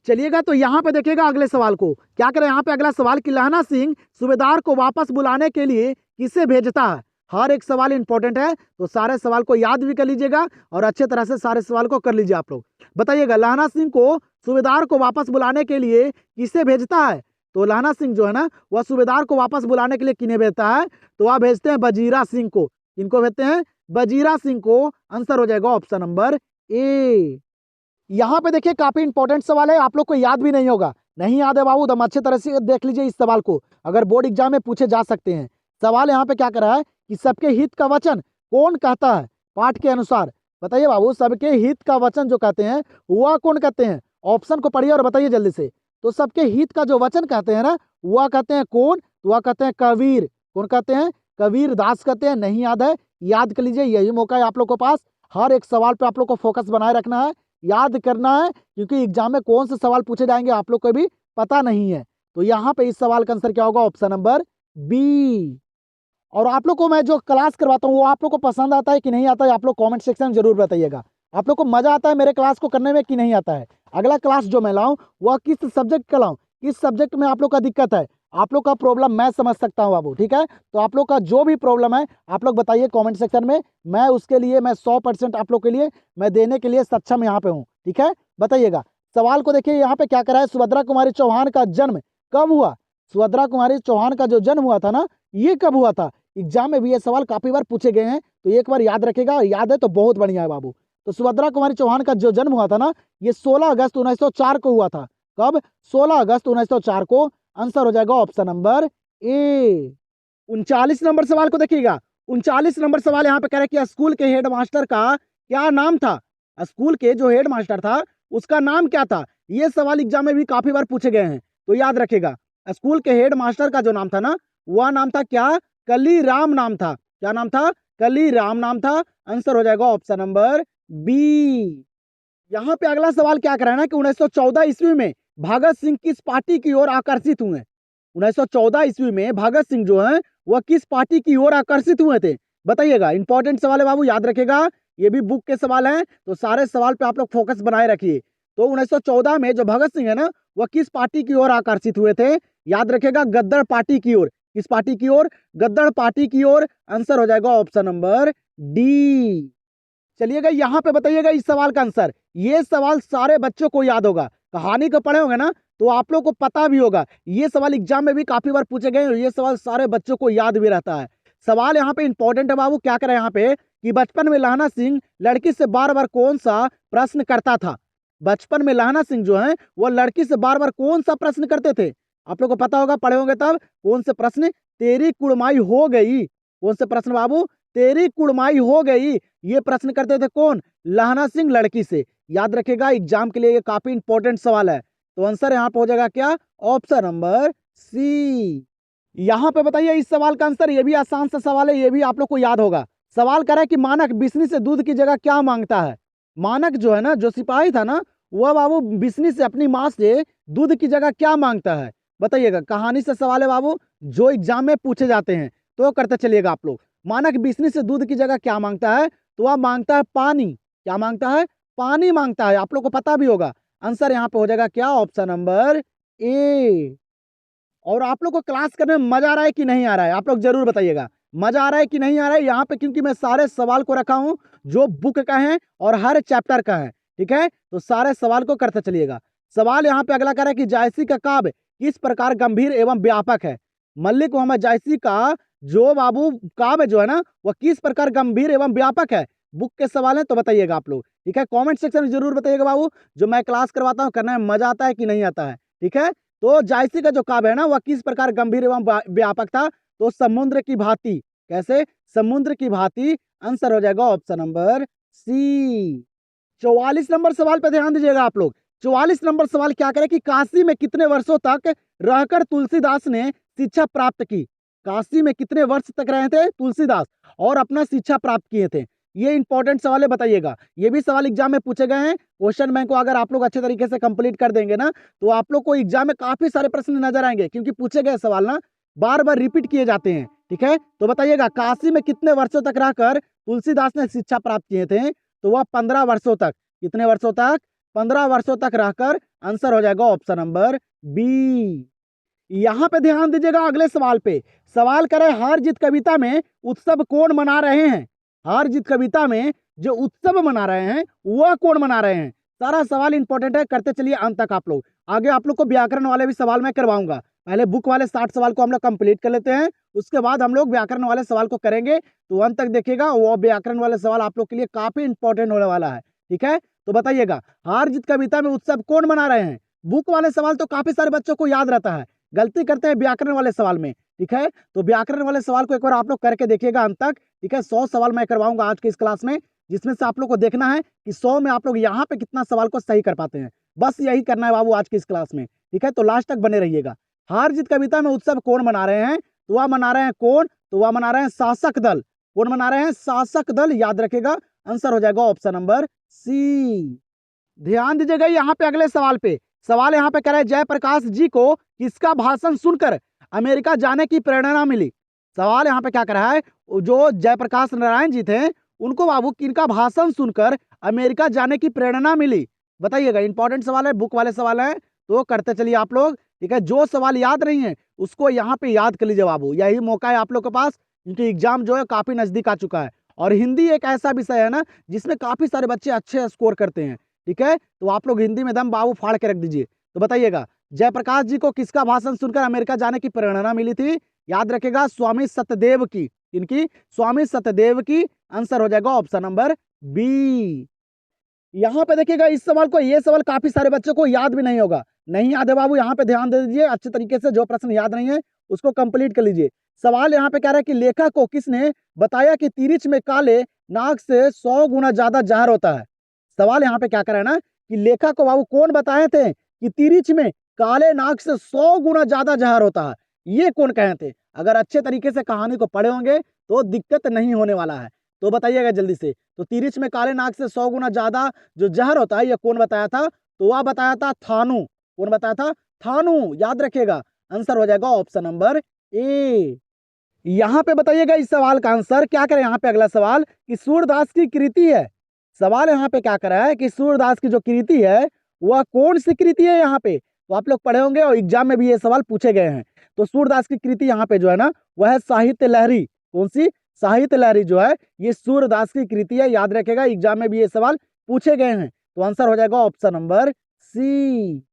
चलिएगा तो यहाँ पे देखिएगा अगले सवाल को क्या करें। यहाँ पे अगला सवाल कि लहना सिंह सूबेदार को वापस बुलाने के लिए किसे भेजता है। हर एक सवाल इंपॉर्टेंट है तो सारे सवाल को याद भी कर लीजिएगा और अच्छे तरह से सारे सवाल को कर लीजिए आप लोग। बताइएगा लहना सिंह को सूबेदार को वापस बुलाने के लिए किसे भेजता है। तो लहना सिंह जो है ना वह सूबेदार को वापस बुलाने के लिए किन्हें भेजता है। तो वह भेजते हैं बजीरा सिंह को। किनको भेजते हैं, बजीरा सिंह को। आंसर हो जाएगा ऑप्शन नंबर ए। यहाँ पे देखिए काफी इंपॉर्टेंट सवाल है, आप लोग को याद भी नहीं होगा, नहीं याद है बाबू दम अच्छे तरह से देख लीजिए इस सवाल को, अगर बोर्ड एग्जाम में पूछे जा सकते हैं। सवाल यहाँ पे क्या कर रहा है कि सबके हित का वचन कौन कहता है पाठ के अनुसार। बताइए बाबू सबके हित का वचन जो कहते हैं वह कौन कहते हैं। ऑप्शन को पढ़िए और बताइए जल्दी से। तो सबके हित का जो वचन कहते हैं ना वह कहते हैं कौन, तो वह कहते हैं कबीर। कौन कहते हैं, कबीर दास कहते हैं। नहीं याद है, याद कर लीजिए, यही मौका है आप लोग के पास। हर एक सवाल पे आप लोग को फोकस बनाए रखना है, याद करना है, क्योंकि एग्जाम में कौन से सवाल पूछे जाएंगे आप लोग को भी पता नहीं है। तो यहाँ पे इस सवाल का आंसर क्या होगा, ऑप्शन नंबर बी। और आप लोग को मैं जो क्लास करवाता हूँ वो आप लोग को पसंद आता है कि नहीं आता है, आप लोग कमेंट सेक्शन में जरूर बताइएगा। आप लोग को मजा आता है मेरे क्लास को करने में कि नहीं आता है। अगला क्लास जो मैं लाऊं वह किस सब्जेक्ट का लाऊं, किस सब्जेक्ट में आप लोग का दिक्कत है, आप लोग का प्रॉब्लम मैं समझ सकता हूं बाबू। ठीक है, तो आप लोग का जो भी प्रॉब्लम है आप लोग बताइए कमेंट सेक्शन में, मैं उसके लिए मैं 100% आप लोग के लिए मैं देने के लिए सक्षम यहाँ पे हूँ। ठीक है, बताइएगा। सवाल को देखिए यहाँ पे क्या करा है, सुभद्रा कुमारी चौहान का जन्म कब हुआ। सुभद्रा कुमारी चौहान का जो जन्म हुआ था ना, ये कब हुआ था। एग्जाम में भी ये सवाल काफी बार पूछे गए हैं, तो एक बार याद रखेगा, याद है तो बहुत बढ़िया है बाबू। तो सुभद्रा कुमारी चौहान का जो जन्म हुआ था ना, ये 16 अगस्त 1904 को हुआ था। कब, 16 अगस्त 1904 को। आंसर हो जाएगा ऑप्शन नंबर ए। 39 नंबर सवाल को देखिएगा। 39 नंबर सवाल यहाँ पे कह रहे कि स्कूल के हेड मास्टर का क्या नाम था। स्कूल के जो हेड मास्टर था उसका नाम क्या था। ये सवाल एग्जाम में भी काफी बार पूछे गए हैं, तो याद रखेगा। स्कूल के हेड मास्टर का जो नाम था ना, वह नाम था क्या, कलीराम नाम था। क्या नाम था, कलीराम नाम था। आंसर हो जाएगा ऑप्शन नंबर बी। यहाँ पे अगला सवाल क्या कर रहा है ना कि 1914 ईस्वी में भगत सिंह किस पार्टी की ओर आकर्षित हुए। 1914 ईस्वी में भगत सिंह जो है वह किस पार्टी की ओर आकर्षित हुए थे, बताइएगा। इंपॉर्टेंट सवाल है बाबू, याद रखेगा। ये भी बुक के सवाल हैं, तो सारे सवाल पे आप लोग फोकस बनाए रखिए। तो 1914 में जो भगत सिंह है ना, वह किस पार्टी की ओर आकर्षित हुए थे, याद रखेगा, गद्दर पार्टी की ओर। किस पार्टी की ओर, गद्दर पार्टी की ओर। आंसर हो जाएगा ऑप्शन नंबर डी। चलिएगा यहाँ पे बताइएगा इस सवाल का आंसर। ये सवाल सारे बच्चों को याद होगा, कहानी को पढ़े होंगे ना तो आप लोग को पता भी होगा। ये सवाल एग्जाम में भी काफी बार पूछे गए और ये सवाल सारे बच्चों को याद भी रहता है। सवाल यहाँ पे इंपॉर्टेंट है बाबू। क्या करें यहाँ पे कि बचपन में लहना सिंह लड़की से बार बार कौन सा प्रश्न करता था। बचपन में लहना सिंह जो है वो लड़की से बार बार कौन सा प्रश्न करते थे, आप लोग को पता होगा, पढ़े होंगे तब। कौन से प्रश्न, तेरी कुड़माई हो गई। कौन से प्रश्न बाबू, तेरी कुड़माई हो गई। ये प्रश्न करते थे कौन, लहना सिंह लड़की से। याद रखेगा, एग्जाम के लिए ये काफी इंपॉर्टेंट सवाल है। तो आंसर यहाँ पे हो जाएगा क्या, ऑप्शन नंबर सी। यहाँ पे बताइए इस सवाल का आंसर। ये भी आसान सा सवाल है, ये भी आप लोग को याद होगा। सवाल कर रहा है कि मानक बिस्नी से दूध की जगह क्या मांगता है। मानक जो है ना, जो सिपाही था ना, वह बाबू बिस्नी से, अपनी माँ से दूध की जगह क्या मांगता है, बताइएगा। कहानी से सवाल है बाबू, जो एग्जाम में पूछे जाते हैं, तो करते चलिएगा आप लोग। मानक बिस्नी से दूध की जगह क्या मांगता है, तो वह मांगता है पानी। क्या मांगता है, पानी मांगता है। आप लोग को पता भी होगा। आंसर यहाँ पे हो जाएगा क्या, ऑप्शन नंबर ए। और आप लोग को क्लास करने में मजा आ रहा है कि नहीं आ रहा है, आप लोग जरूर बताइएगा। मजा आ रहा है कि नहीं आ रहा है यहाँ पे, क्योंकि मैं सारे सवाल को रखा हूँ जो बुक का है और हर चैप्टर का है। ठीक है, तो सारे सवाल को करते चलिएगा। सवाल यहाँ पे अगला कर रहा है कि जायसी का काव्य किस प्रकार गंभीर एवं व्यापक है। मल्लिक मोहम्मद जायसी का जो बाबू काव्य जो है ना, वह किस प्रकार गंभीर एवं व्यापक है। बुक के सवाल है, तो बताइएगा आप लोग। ठीक है, कमेंट सेक्शन में जरूर बताइएगा बाबू, जो मैं क्लास करवाता हूँ करने में मजा आता है कि नहीं आता है। ठीक है, तो जायसी का जो काव्य है ना, वह किस प्रकार गंभीर एवं व्यापक था, तो समुद्र की भांति। कैसे, समुद्र की भांति। आंसर हो जाएगा ऑप्शन नंबर सी। 44 नंबर सवाल पे ध्यान दीजिएगा आप लोग। 44 नंबर सवाल क्या करे कि काशी में कितने वर्षों तक रहकर तुलसीदास ने शिक्षा प्राप्त की। काशी में कितने वर्ष तक रहे थे तुलसीदास और अपना शिक्षा प्राप्त किए थे। ये इंपॉर्टेंट सवाल है, बताइएगा। ये भी सवाल एग्जाम में पूछे गए हैं। क्वेश्चन बैंक को अगर आप लोग अच्छे तरीके से कंप्लीट कर देंगे ना, तो आप लोग को एग्जाम में काफी सारे प्रश्न नजर आएंगे, क्योंकि पूछे गए सवाल ना बार बार रिपीट किए जाते हैं। ठीक है, तो बताइएगा काशी में कितने वर्षों तक रहकर तुलसीदास ने शिक्षा प्राप्त किए थे, तो वह 15 वर्षों तक। कितने वर्षों तक, 15 वर्षों तक रहकर। आंसर हो जाएगा ऑप्शन नंबर बी। यहाँ पे ध्यान दीजिएगा अगले सवाल पे। सवाल करे हार जीत कविता में उत्सव कौन मना रहे हैं। हार जीत कविता में जो उत्सव मना रहे हैं वह कौन मना रहे हैं। सारा सवाल इंपॉर्टेंट है, करते चलिए अंत तक आप लोग। आगे आप लोग को व्याकरण वाले भी सवाल मैं करवाऊंगा। पहले बुक वाले 60 सवाल को हम लोग कंप्लीट कर लेते हैं, उसके बाद हम लोग व्याकरण वाले सवाल को करेंगे। तो अंत तक देखिएगा, वो व्याकरण वाले सवाल आप लोग के लिए काफी इंपॉर्टेंट होने वाला है। ठीक है, तो बताइएगा हार जीत कविता में उत्सव कौन मना रहे हैं। बुक वाले सवाल तो काफी सारे बच्चों को याद रहता है, गलती करते हैं व्याकरण वाले सवाल में। ठीक है, तो व्याकरण वाले सवाल को एक बार आप लोग करके देखिएगा अंत तक। ठीक है, 100 सवाल मैं करवाऊंगा आज की इस क्लास में, जिसमें से आप लोग को देखना है कि 100 में आप लोग यहाँ पे कितना सवाल को सही कर पाते हैं। बस यही करना है बाबू आज की इस क्लास में। ठीक है, तो लास्ट तक बने रहिएगा। हार जीत कविता में उत्सव कौन मना रहे हैं, तो वह मना रहे हैं कौन, तो वह मना रहे हैं शासक दल। कौन मना रहे हैं, शासक दल। याद रखेगा, आंसर हो जाएगा ऑप्शन नंबर सी। ध्यान दीजिएगा यहाँ पे अगले सवाल पे। सवाल यहाँ पे कह रहे हैं जयप्रकाश जी को किसका भाषण सुनकर अमेरिका जाने की प्रेरणा मिली। सवाल यहाँ पे क्या कर रहा है, जो जयप्रकाश नारायण जी थे उनको बाबू किनका भाषण सुनकर अमेरिका जाने की प्रेरणा मिली। बताइएगा, इंपॉर्टेंट सवाल है, बुक वाले सवाल है, तो करते चलिए आप लोग। ठीक है, जो सवाल याद नहीं है उसको यहाँ पे याद कर लीजिए बाबू, यही मौका है आप लोग के पास, क्योंकि एग्जाम जो है काफी नजदीक आ चुका है। और हिंदी एक ऐसा विषय है ना जिसमें काफी सारे बच्चे अच्छे स्कोर करते हैं। ठीक है, तो आप लोग हिंदी में दम बाबू फाड़ के रख दीजिए। तो बताइएगा, जयप्रकाश जी को किसका भाषण सुनकर अमेरिका जाने की प्रेरणा मिली थी? याद रखेगा, स्वामी सत्यदेव की। इनकी स्वामी सत्यदेव की। आंसर हो जाएगा ऑप्शन नंबर बी। यहाँ पे देखिएगा, इस सवाल को, ये सवाल काफी सारे बच्चों को याद भी नहीं होगा। नहीं याद है बाबू, यहाँ पे ध्यान दे दीजिए अच्छे तरीके से, जो प्रश्न याद नहीं है उसको कंप्लीट कर लीजिए। सवाल यहाँ पे कह रहा है कि लेखक को किसने बताया कि तिरिच में काले नाग से 100 गुना ज्यादा जहर होता है? सवाल यहाँ पे क्या कर रहा है ना कि लेखक को बाबू कौन बताए थे कि तिरिच में काले नाग से 100 गुना ज्यादा जहर होता है? ये कौन कहे थे? अगर अच्छे तरीके से कहानी को पढ़े होंगे तो दिक्कत नहीं होने वाला है। तो बताइएगा जल्दी से। तो तिरिच में काले नाग से 100 गुना ज्यादा जो जहर होता है, ये कौन बताया था? तो वह बताया था थानू। कौन बताया था? थानू। याद रखिएगा, आंसर हो जाएगा ऑप्शन नंबर ए। यहाँ पे बताइएगा इस सवाल का आंसर क्या करें। यहाँ पे अगला सवाल कि सूरदास की कृति है। सवाल यहाँ पे क्या करा है कि सूरदास की जो कृति है वह कौन सी कृति है? यहाँ पे तो आप लोग पढ़े होंगे और एग्जाम में भी ये सवाल पूछे गए हैं। तो सूरदास की कृति यहाँ पे जो है ना वह है साहित्य लहरी। कौन सी? साहित्य लहरी जो है ये सूरदास की कृति है। याद रखेगा, एग्जाम में भी ये सवाल पूछे गए हैं। तो आंसर हो जाएगा ऑप्शन नंबर सी।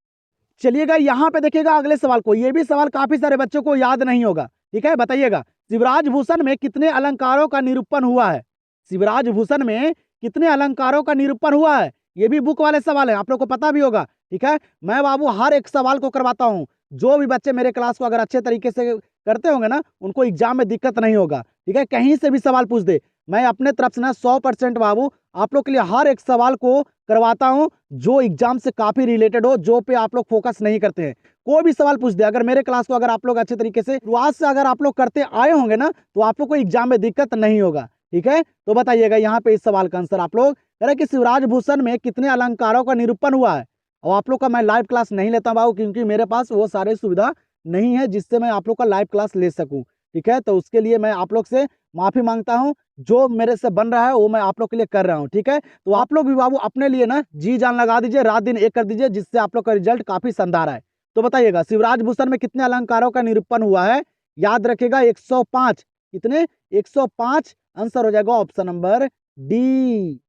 चलिएगा, यहाँ पे देखिएगा अगले सवाल को, ये भी सवाल काफी सारे बच्चों को याद नहीं होगा। ठीक है, बताइएगा, शिवराज भूषण में कितने अलंकारों का निरूपण हुआ है? शिवराज भूषण में कितने अलंकारों का निरूपण हुआ है? ये भी बुक वाले सवाल है, आप लोग को पता भी होगा। ठीक है, मैं बाबू हर एक सवाल को करवाता हूँ। जो भी बच्चे मेरे क्लास को अगर अच्छे तरीके से करते होंगे ना, उनको एग्जाम में दिक्कत नहीं होगा। ठीक है, कहीं से भी सवाल पूछ दे, मैं अपने तरफ से ना 100% बाबू आप लोग के लिए हर एक सवाल को करवाता हूं जो एग्जाम से काफी रिलेटेड हो, जो पे आप लोग फोकस नहीं करते हैं। कोई भी सवाल पूछ दे, अगर मेरे क्लास को अगर आप लोग अच्छे तरीके से शुरुआत से अगर आप लोग करते आए होंगे ना, तो आप लोग को एग्जाम में दिक्कत नहीं होगा। ठीक है, तो बताइएगा यहाँ पे इस सवाल का आंसर आप लोग कह रहे कि शिवराज भूषण में कितने अलंकारों का निरूपण हुआ है। और आप लोग का मैं लाइव क्लास नहीं लेता बाबू, क्योंकि मेरे पास वो सारे सुविधा नहीं है जिससे मैं आप लोग का लाइव क्लास ले सकूं। ठीक है, तो उसके लिए मैं आप लोग से माफी मांगता हूं। जो मेरे से बन रहा है वो मैं आप लोग के लिए कर रहा हूं। ठीक है, तो आप लोग भी बाबू अपने लिए ना जी जान लगा दीजिए, रात दिन एक कर दीजिए, जिससे आप लोग का रिजल्ट काफी शानदार है। तो बताइएगा, शिवराज भूषण में कितने अलंकारों का निरूपण हुआ है? याद रखेगा 105। कितने? 105। आंसर हो जाएगा ऑप्शन नंबर डी।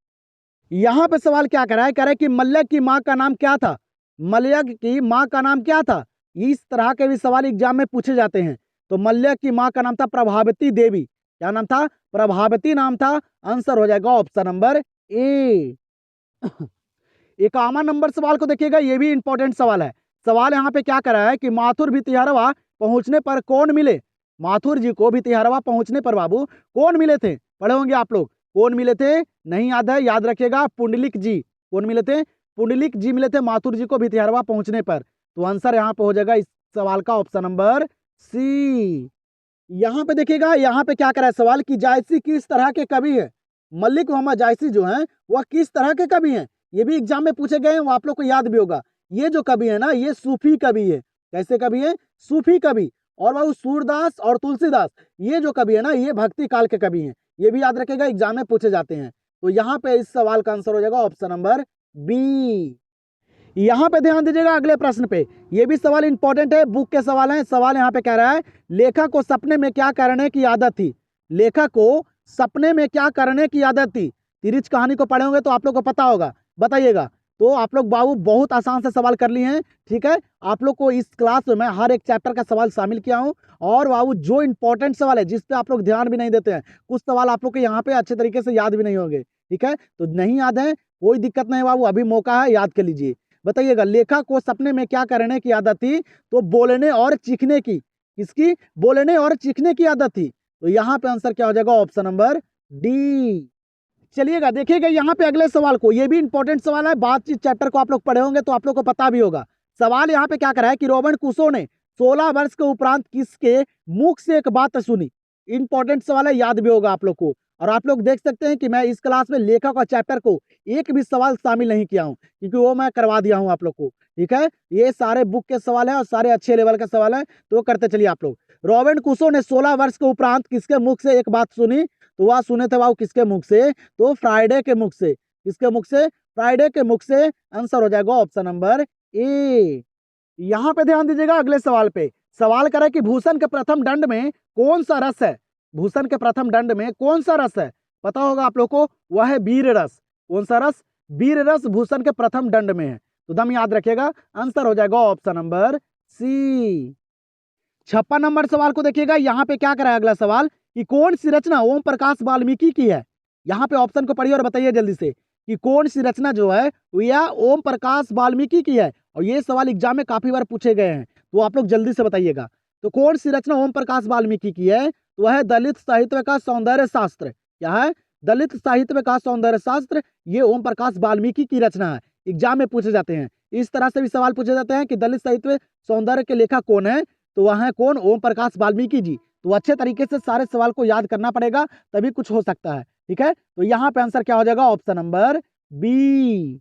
यहाँ पे सवाल क्या कर रहा है? कह रहा है कि मल्लक की माँ का नाम क्या था? मल्लक की माँ का नाम क्या था? इस तरह के भी सवाल एग्जाम में पूछे जाते हैं। तो मल्लक की माँ का नाम था प्रभावती देवी। क्या नाम था? प्रभावती नाम था। आंसर हो जाएगा ऑप्शन नंबर ए। 51 नंबर सवाल को देखिएगा, ये भी इंपॉर्टेंट सवाल है। सवाल यहाँ पे क्या कर रहा है कि माथुर भितिहरवा पहुंचने पर कौन मिले? माथुर जी को भितिहरवा पहुंचने पर बाबू कौन मिले थे? पढ़े होंगे आप लोग। कौन मिले थे? नहीं याद है? याद रखिएगा, पुंडलिक जी। कौन मिले थे? पुंडलिक जी मिले थे माथुर जी को भितिहरवा पहुंचने पर। तो आंसर यहाँ पे हो जाएगा इस सवाल का ऑप्शन नंबर सी। यहाँ पे देखिएगा, यहाँ पे क्या करा है सवाल कि जायसी किस तरह के कवि है? मल्लिक मोहम्मद जायसी जो हैं वह किस तरह के कवि हैं? ये भी एग्जाम में पूछे गए हैं, वो आप लोग को याद भी होगा। ये जो कवि है ना, ये सूफी कवि है। कैसे कवि है? सूफी कवि। और वह सूरदास और तुलसीदास, ये जो कवि है ना, ये भक्ति काल के कवि हैं। ये भी याद रखेगा, एग्जाम में पूछे जाते हैं। तो यहाँ पे इस सवाल का आंसर हो जाएगा ऑप्शन नंबर बी। यहाँ पे ध्यान दीजिएगा अगले प्रश्न पे, ये भी सवाल इंपॉर्टेंट है, बुक के सवाल हैं। सवाल यहाँ पे कह रहा है, लेखक को सपने में क्या करने की आदत थी? लेखक को सपने में क्या करने की आदत थी? तिरिच कहानी को पढ़े होंगे तो आप लोग को पता होगा। बताइएगा। तो आप लोग बाबू बहुत आसान से सवाल कर लिए हैं। ठीक है, आप लोग को इस क्लास में मैं हर एक चैप्टर का सवाल शामिल किया हूँ। और बाबू जो इंपॉर्टेंट सवाल है जिस पे आप लोग ध्यान भी नहीं देते हैं, कुछ सवाल आप लोग के यहाँ पे अच्छे तरीके से याद भी नहीं होंगे। ठीक है, तो नहीं याद है कोई दिक्कत नहीं बाबू, अभी मौका है, याद कर लीजिए। बताइएगा, लेखक को सपने में क्या करने की आदत थी? तो बोलने और चीखने की। किसकी? बोलने और चीखने की आदत थी। तो यहाँ पे आंसर क्या हो जाएगा? Option number D. चलिएगा, देखिएगा यहाँ पे अगले सवाल को, ये भी इंपॉर्टेंट सवाल है। बातचीत चैप्टर को आप लोग पढ़े होंगे तो आप लोग को पता भी होगा। सवाल यहाँ पे क्या करा है कि रॉबिन क्रूसो ने 16 वर्ष के उपरांत किसके मुख से एक बात सुनी? इंपॉर्टेंट सवाल है, याद भी होगा आप लोग को। और आप लोग देख सकते हैं कि मैं इस क्लास में लेखक और चैप्टर को एक भी सवाल शामिल नहीं किया हूं, क्योंकि वो मैं करवा दिया हूं आप लोग को। ठीक है, ये सारे बुक के सवाल हैं और सारे अच्छे लेवल के सवाल हैं, तो करते चलिए आप लोग। रॉबिन क्रूसो ने 16 वर्ष के उपरांत किसके मुख से एक बात सुनी? तो वह सुने थे बाबू किसके मुख से? तो फ्राइडे के मुख से। किसके मुख से? फ्राइडे के मुख से, आंसर हो जाएगा ऑप्शन नंबर ए। यहाँ पे ध्यान दीजिएगा अगले सवाल पे। सवाल करें कि भूषण के प्रथम दंड में कौन सा रस है? भूषण के प्रथम दंड में कौन सा रस है? पता होगा आप लोग को, वह है वीर रस। कौन सा रस? वीर रस भूषण के प्रथम दंड में है। तो दम याद रखिएगा, आंसर हो जाएगा ऑप्शन नंबर सी। 56 नंबर सवाल को देखिएगा। यहाँ पे क्या करा है अगला सवाल कि कौन सी रचना ओम प्रकाश वाल्मीकि की है? यहाँ पे ऑप्शन को पढ़िए और बताइए जल्दी से कि कौन सी रचना जो है यह ओम प्रकाश वाल्मीकि की है। और ये सवाल एग्जाम में काफी बार पूछे गए हैं, तो आप लोग जल्दी से बताइएगा। तो कौन सी रचना ओम प्रकाश वाल्मीकि की है? तो वह है दलित साहित्य का सौंदर्य शास्त्र। क्या है? दलित साहित्य का सौंदर्य शास्त्र। ये ओम प्रकाश वाल्मीकि की रचना है, एग्जाम में पूछे जाते हैं। इस तरह से भी सवाल पूछे जाते हैं कि दलित साहित्य सौंदर्य के लेखक कौन है? तो वह है कौन? ओम प्रकाश वाल्मीकि जी। तो अच्छे तरीके से सारे सवाल को याद करना पड़ेगा, तभी कुछ हो सकता है। ठीक है, तो यहाँ पे आंसर क्या हो जाएगा? Option number B.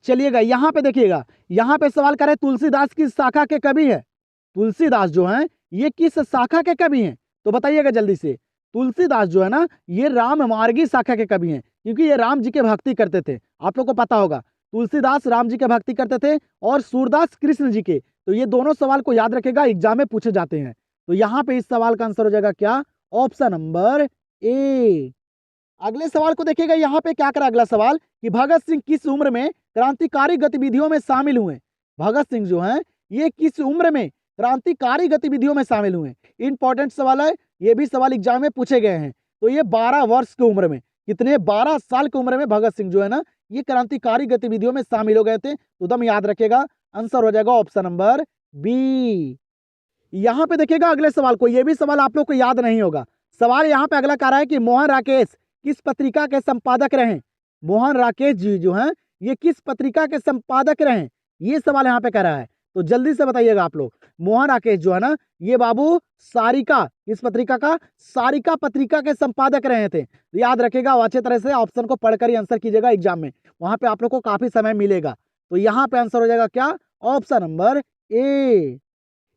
चलिएगा यहाँ पे देखिएगा, यहाँ पे सवाल करे तुलसीदास किस शाखा के कवि है? तुलसीदास जो है ये किस शाखा के कवि हैं? तो बताइएगा जल्दी से। तुलसीदास जो है ना, ये राम मार्गी शाखा के कवि हैं, क्योंकि ये राम जी के भक्ति करते थे। आप लोग को पता होगा, तुलसीदास राम जी के भक्ति करते थे और सूरदास कृष्ण जी के। तो ये दोनों सवाल को याद रखेगा, एग्जाम में पूछे जाते हैं। तो यहाँ पे इस सवाल का आंसर हो जाएगा क्या? Option number A. अगले सवाल को देखिएगा। यहाँ पे क्या करा अगला सवाल कि भगत सिंह किस उम्र में क्रांतिकारी गतिविधियों में शामिल हुए? भगत सिंह जो हैं ये किस उम्र में क्रांतिकारी गतिविधियों में शामिल हुए? इंपॉर्टेंट सवाल है, ये भी सवाल एग्जाम में पूछे गए हैं। तो ये 12 वर्ष की उम्र में, कितने? 12 साल की उम्र में भगत सिंह जो है ना, ये क्रांतिकारी गतिविधियों में शामिल हो गए थे। तो दम याद रखेगा, आंसर हो जाएगा ऑप्शन नंबर बी। यहाँ पे देखिएगा अगले सवाल को, ये भी सवाल आप लोग को याद नहीं होगा। सवाल यहाँ पे अगला कह रहा है कि मोहन राकेश किस पत्रिका के संपादक रहे? मोहन राकेश जी जो हैं ये किस पत्रिका के संपादक रहे? ये सवाल यहाँ पे कह रहा है, तो जल्दी से बताइएगा आप लोग। मोहन राकेश जो है ना, ये बाबू सारिका, किस पत्रिका का? सारिका पत्रिका के संपादक रहे थे। याद रखेगा, अच्छे तरह से ऑप्शन को पढ़कर ही आंसर कीजिएगा एग्जाम में, वहां पे आप लोग को काफी समय मिलेगा। तो यहाँ पे आंसर हो जाएगा क्या? Option number A.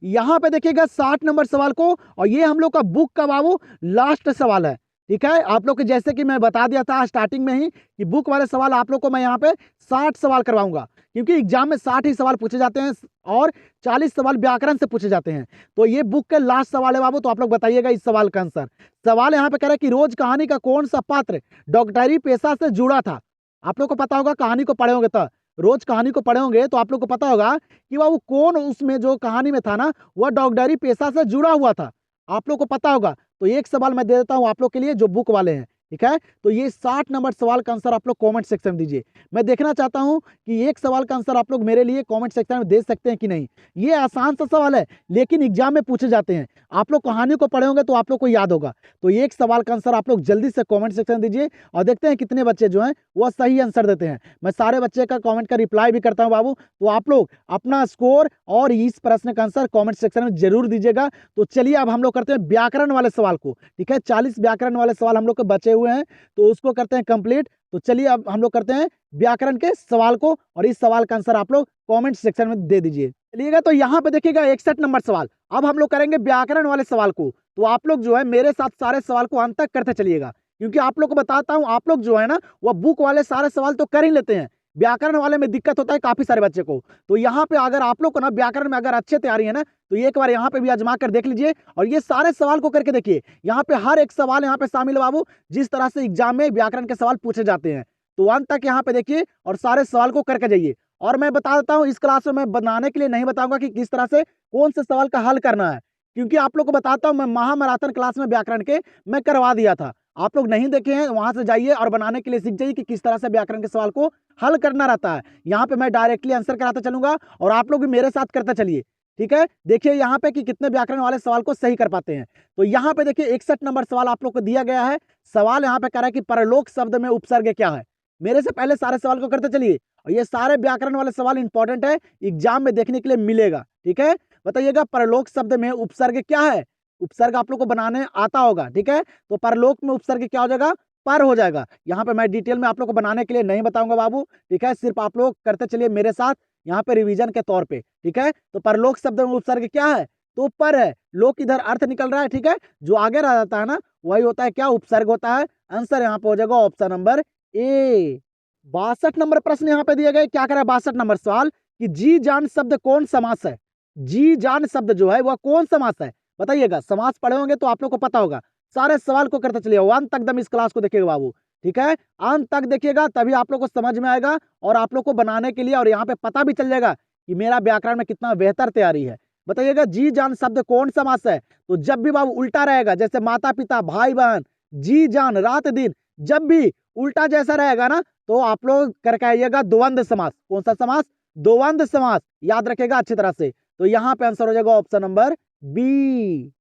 यहाँ पे देखिएगा 60 नंबर सवाल को, और ये हम लोग का बुक का बाबू लास्ट सवाल है। ठीक है, आप लोग को जैसे कि मैं बता दिया था स्टार्टिंग में ही कि बुक वाले सवाल आप लोग को मैं यहाँ पे 60 सवाल करवाऊंगा, क्योंकि एग्जाम में 60 ही सवाल पूछे जाते हैं और 40 सवाल व्याकरण से पूछे जाते हैं। तो ये बुक के लास्ट सवाल है बाबू, तो आप लोग बताइएगा इस सवाल का आंसर। सवाल यहाँ पे कह रहा है कि रोज कहानी का कौन सा पात्र डॉक्टरी पेशा से जुड़ा था? आप लोग को पता होगा, कहानी को पढ़े होंगे, तो रोज कहानी को पढ़े होंगे तो आप लोग को पता होगा कि वो कौन उसमें जो कहानी में था ना, वह डॉक्टरी पेशा से जुड़ा हुआ था। आप लोग को पता होगा। तो एक सवाल मैं दे देता हूं आप लोग के लिए जो बुक वाले हैं। ठीक है, तो ये 60 नंबर सवाल का आंसर आप लोग कमेंट सेक्शन में दीजिए। मैं देखना चाहता हूं कि एक सवाल का आंसर आप लोग मेरे लिए कमेंट सेक्शन में दे सकते हैं कि नहीं। ये आसान सा सवाल है, लेकिन एग्जाम में पूछे जाते हैं। आप लोग कहानी को पढ़े होंगे तो आप लोग को याद होगा। तो एक सवाल का आंसर आप लोग जल्दी से कमेंट सेक्शन में दीजिए, और देखते हैं कितने बच्चे जो हैं वह सही आंसर देते हैं। मैं सारे बच्चे का कमेंट का रिप्लाई भी करता हूं बाबू, तो आप लोग अपना स्कोर और इस प्रश्न का आंसर कमेंट सेक्शन में जरूर दीजिएगा। तो चलिए अब हम लोग करते हैं व्याकरण वाले सवाल को। ठीक है, 40 व्याकरण वाले सवाल हम लोग के बचे हुए हैं, तो उसको करते हैं कंप्लीट। तो चलिए अब हम लोग करते हैं व्याकरण के सवाल को, और इस सवाल का आंसर आप लोग कमेंट सेक्शन में दे दीजिए। चलिएगा, तो यहाँ पे देखिएगा 61 नंबर सवाल। अब हम लोग करेंगे व्याकरण वाले सवाल को। तो आप लोग जो है मेरे साथ सारे सवाल को अंत तक करते चलिएगा, क्योंकि आप लोग को बताता हूँ, आप लोग जो है ना वह बुक वाले सारे सवाल तो कर ही लेते हैं, व्याकरण वाले में दिक्कत होता है काफी सारे बच्चे को। तो यहाँ पे अगर आप लोग को ना व्याकरण में अगर अच्छे तैयारी है ना, तो एक बार यहाँ पे भी आजमा कर देख लीजिए, और ये सारे सवाल को करके देखिए। यहाँ पे हर एक सवाल यहाँ पे शामिल है बाबू, जिस तरह से एग्जाम में व्याकरण के सवाल पूछे जाते हैं। तो अंत तक यहाँ पे देखिए और सारे सवाल को करके जाइए। और मैं बता देता हूँ, इस क्लास में मैं बनाने के लिए नहीं बताऊंगा कि किस तरह से कौन से सवाल का हल करना है, क्योंकि आप लोग को बताता हूँ, मैं महामैराथन क्लास में व्याकरण के मैं करवा दिया था। आप लोग नहीं देखे हैं, वहां से जाइए और बनाने के लिए सीख जाइए कि किस तरह से व्याकरण के सवाल को हल करना रहता है। यहाँ पे मैं डायरेक्टली आंसर कराता चलूंगा, और आप लोग भी मेरे साथ करते चलिए। ठीक है, देखिए यहाँ पे कि कितने व्याकरण वाले सवाल को सही कर पाते हैं। तो यहाँ पे देखिए 61 नंबर सवाल आप लोग को दिया गया है। सवाल यहाँ पे कह रहा है कि परलोक शब्द में उपसर्ग क्या है? मेरे से पहले सारे सवाल को करते चलिए, और ये सारे व्याकरण वाले सवाल इंपॉर्टेंट है, एग्जाम में देखने के लिए मिलेगा। ठीक है, बताइएगा परलोक शब्द में उपसर्ग क्या है? उपसर्ग आप लोग को बनाने आता होगा। ठीक है, तो परलोक में उपसर्ग क्या हो जाएगा? पर हो जाएगा। यहाँ पे मैं डिटेल में आप लोग को बनाने के लिए नहीं बताऊंगा बाबू। ठीक है, सिर्फ आप लोग करते चलिए मेरे साथ यहाँ पे रिवीजन के तौर पे। ठीक है, तो परलोक शब्द में उपसर्ग क्या है? तो पर है, लोक इधर अर्थ निकल रहा है। ठीक है, जो आगे रह जाता है ना वही होता है क्या? उपसर्ग होता है। आंसर यहाँ पे हो जाएगा ऑप्शन नंबर ए। 62 नंबर प्रश्न यहाँ पे दिए गए। क्या करें 62 नंबर सवाल कि जी जान शब्द कौन समास है। जी जान शब्द जो है वह कौन समास है, बताइएगा। समास पढ़े होंगे तो आप लोग को पता होगा। सारे सवाल को करते चलिए, अंत तक दम इस क्लास को देखिएगा बाबू, ठीक है। अंत तक देखिएगा तभी आप लोग को समझ में आएगा और आप लोग को बनाने के लिए और यहाँ पे पता भी चल जाएगा कि मेरा व्याकरण में कितना बेहतर तैयारी है। बताइएगा जी जान शब्द कौन समास है। तो जब भी बाबू उल्टा रहेगा, जैसे माता पिता भाई बहन, जी जान रात दिन, जब भी उल्टा जैसा रहेगा ना तो आप लोग करके आइएगा द्वंद्व समास। कौन सा समास? द्वंद्व समास। याद रखेगा अच्छी तरह से। तो यहाँ पे आंसर हो जाएगा ऑप्शन नंबर बी।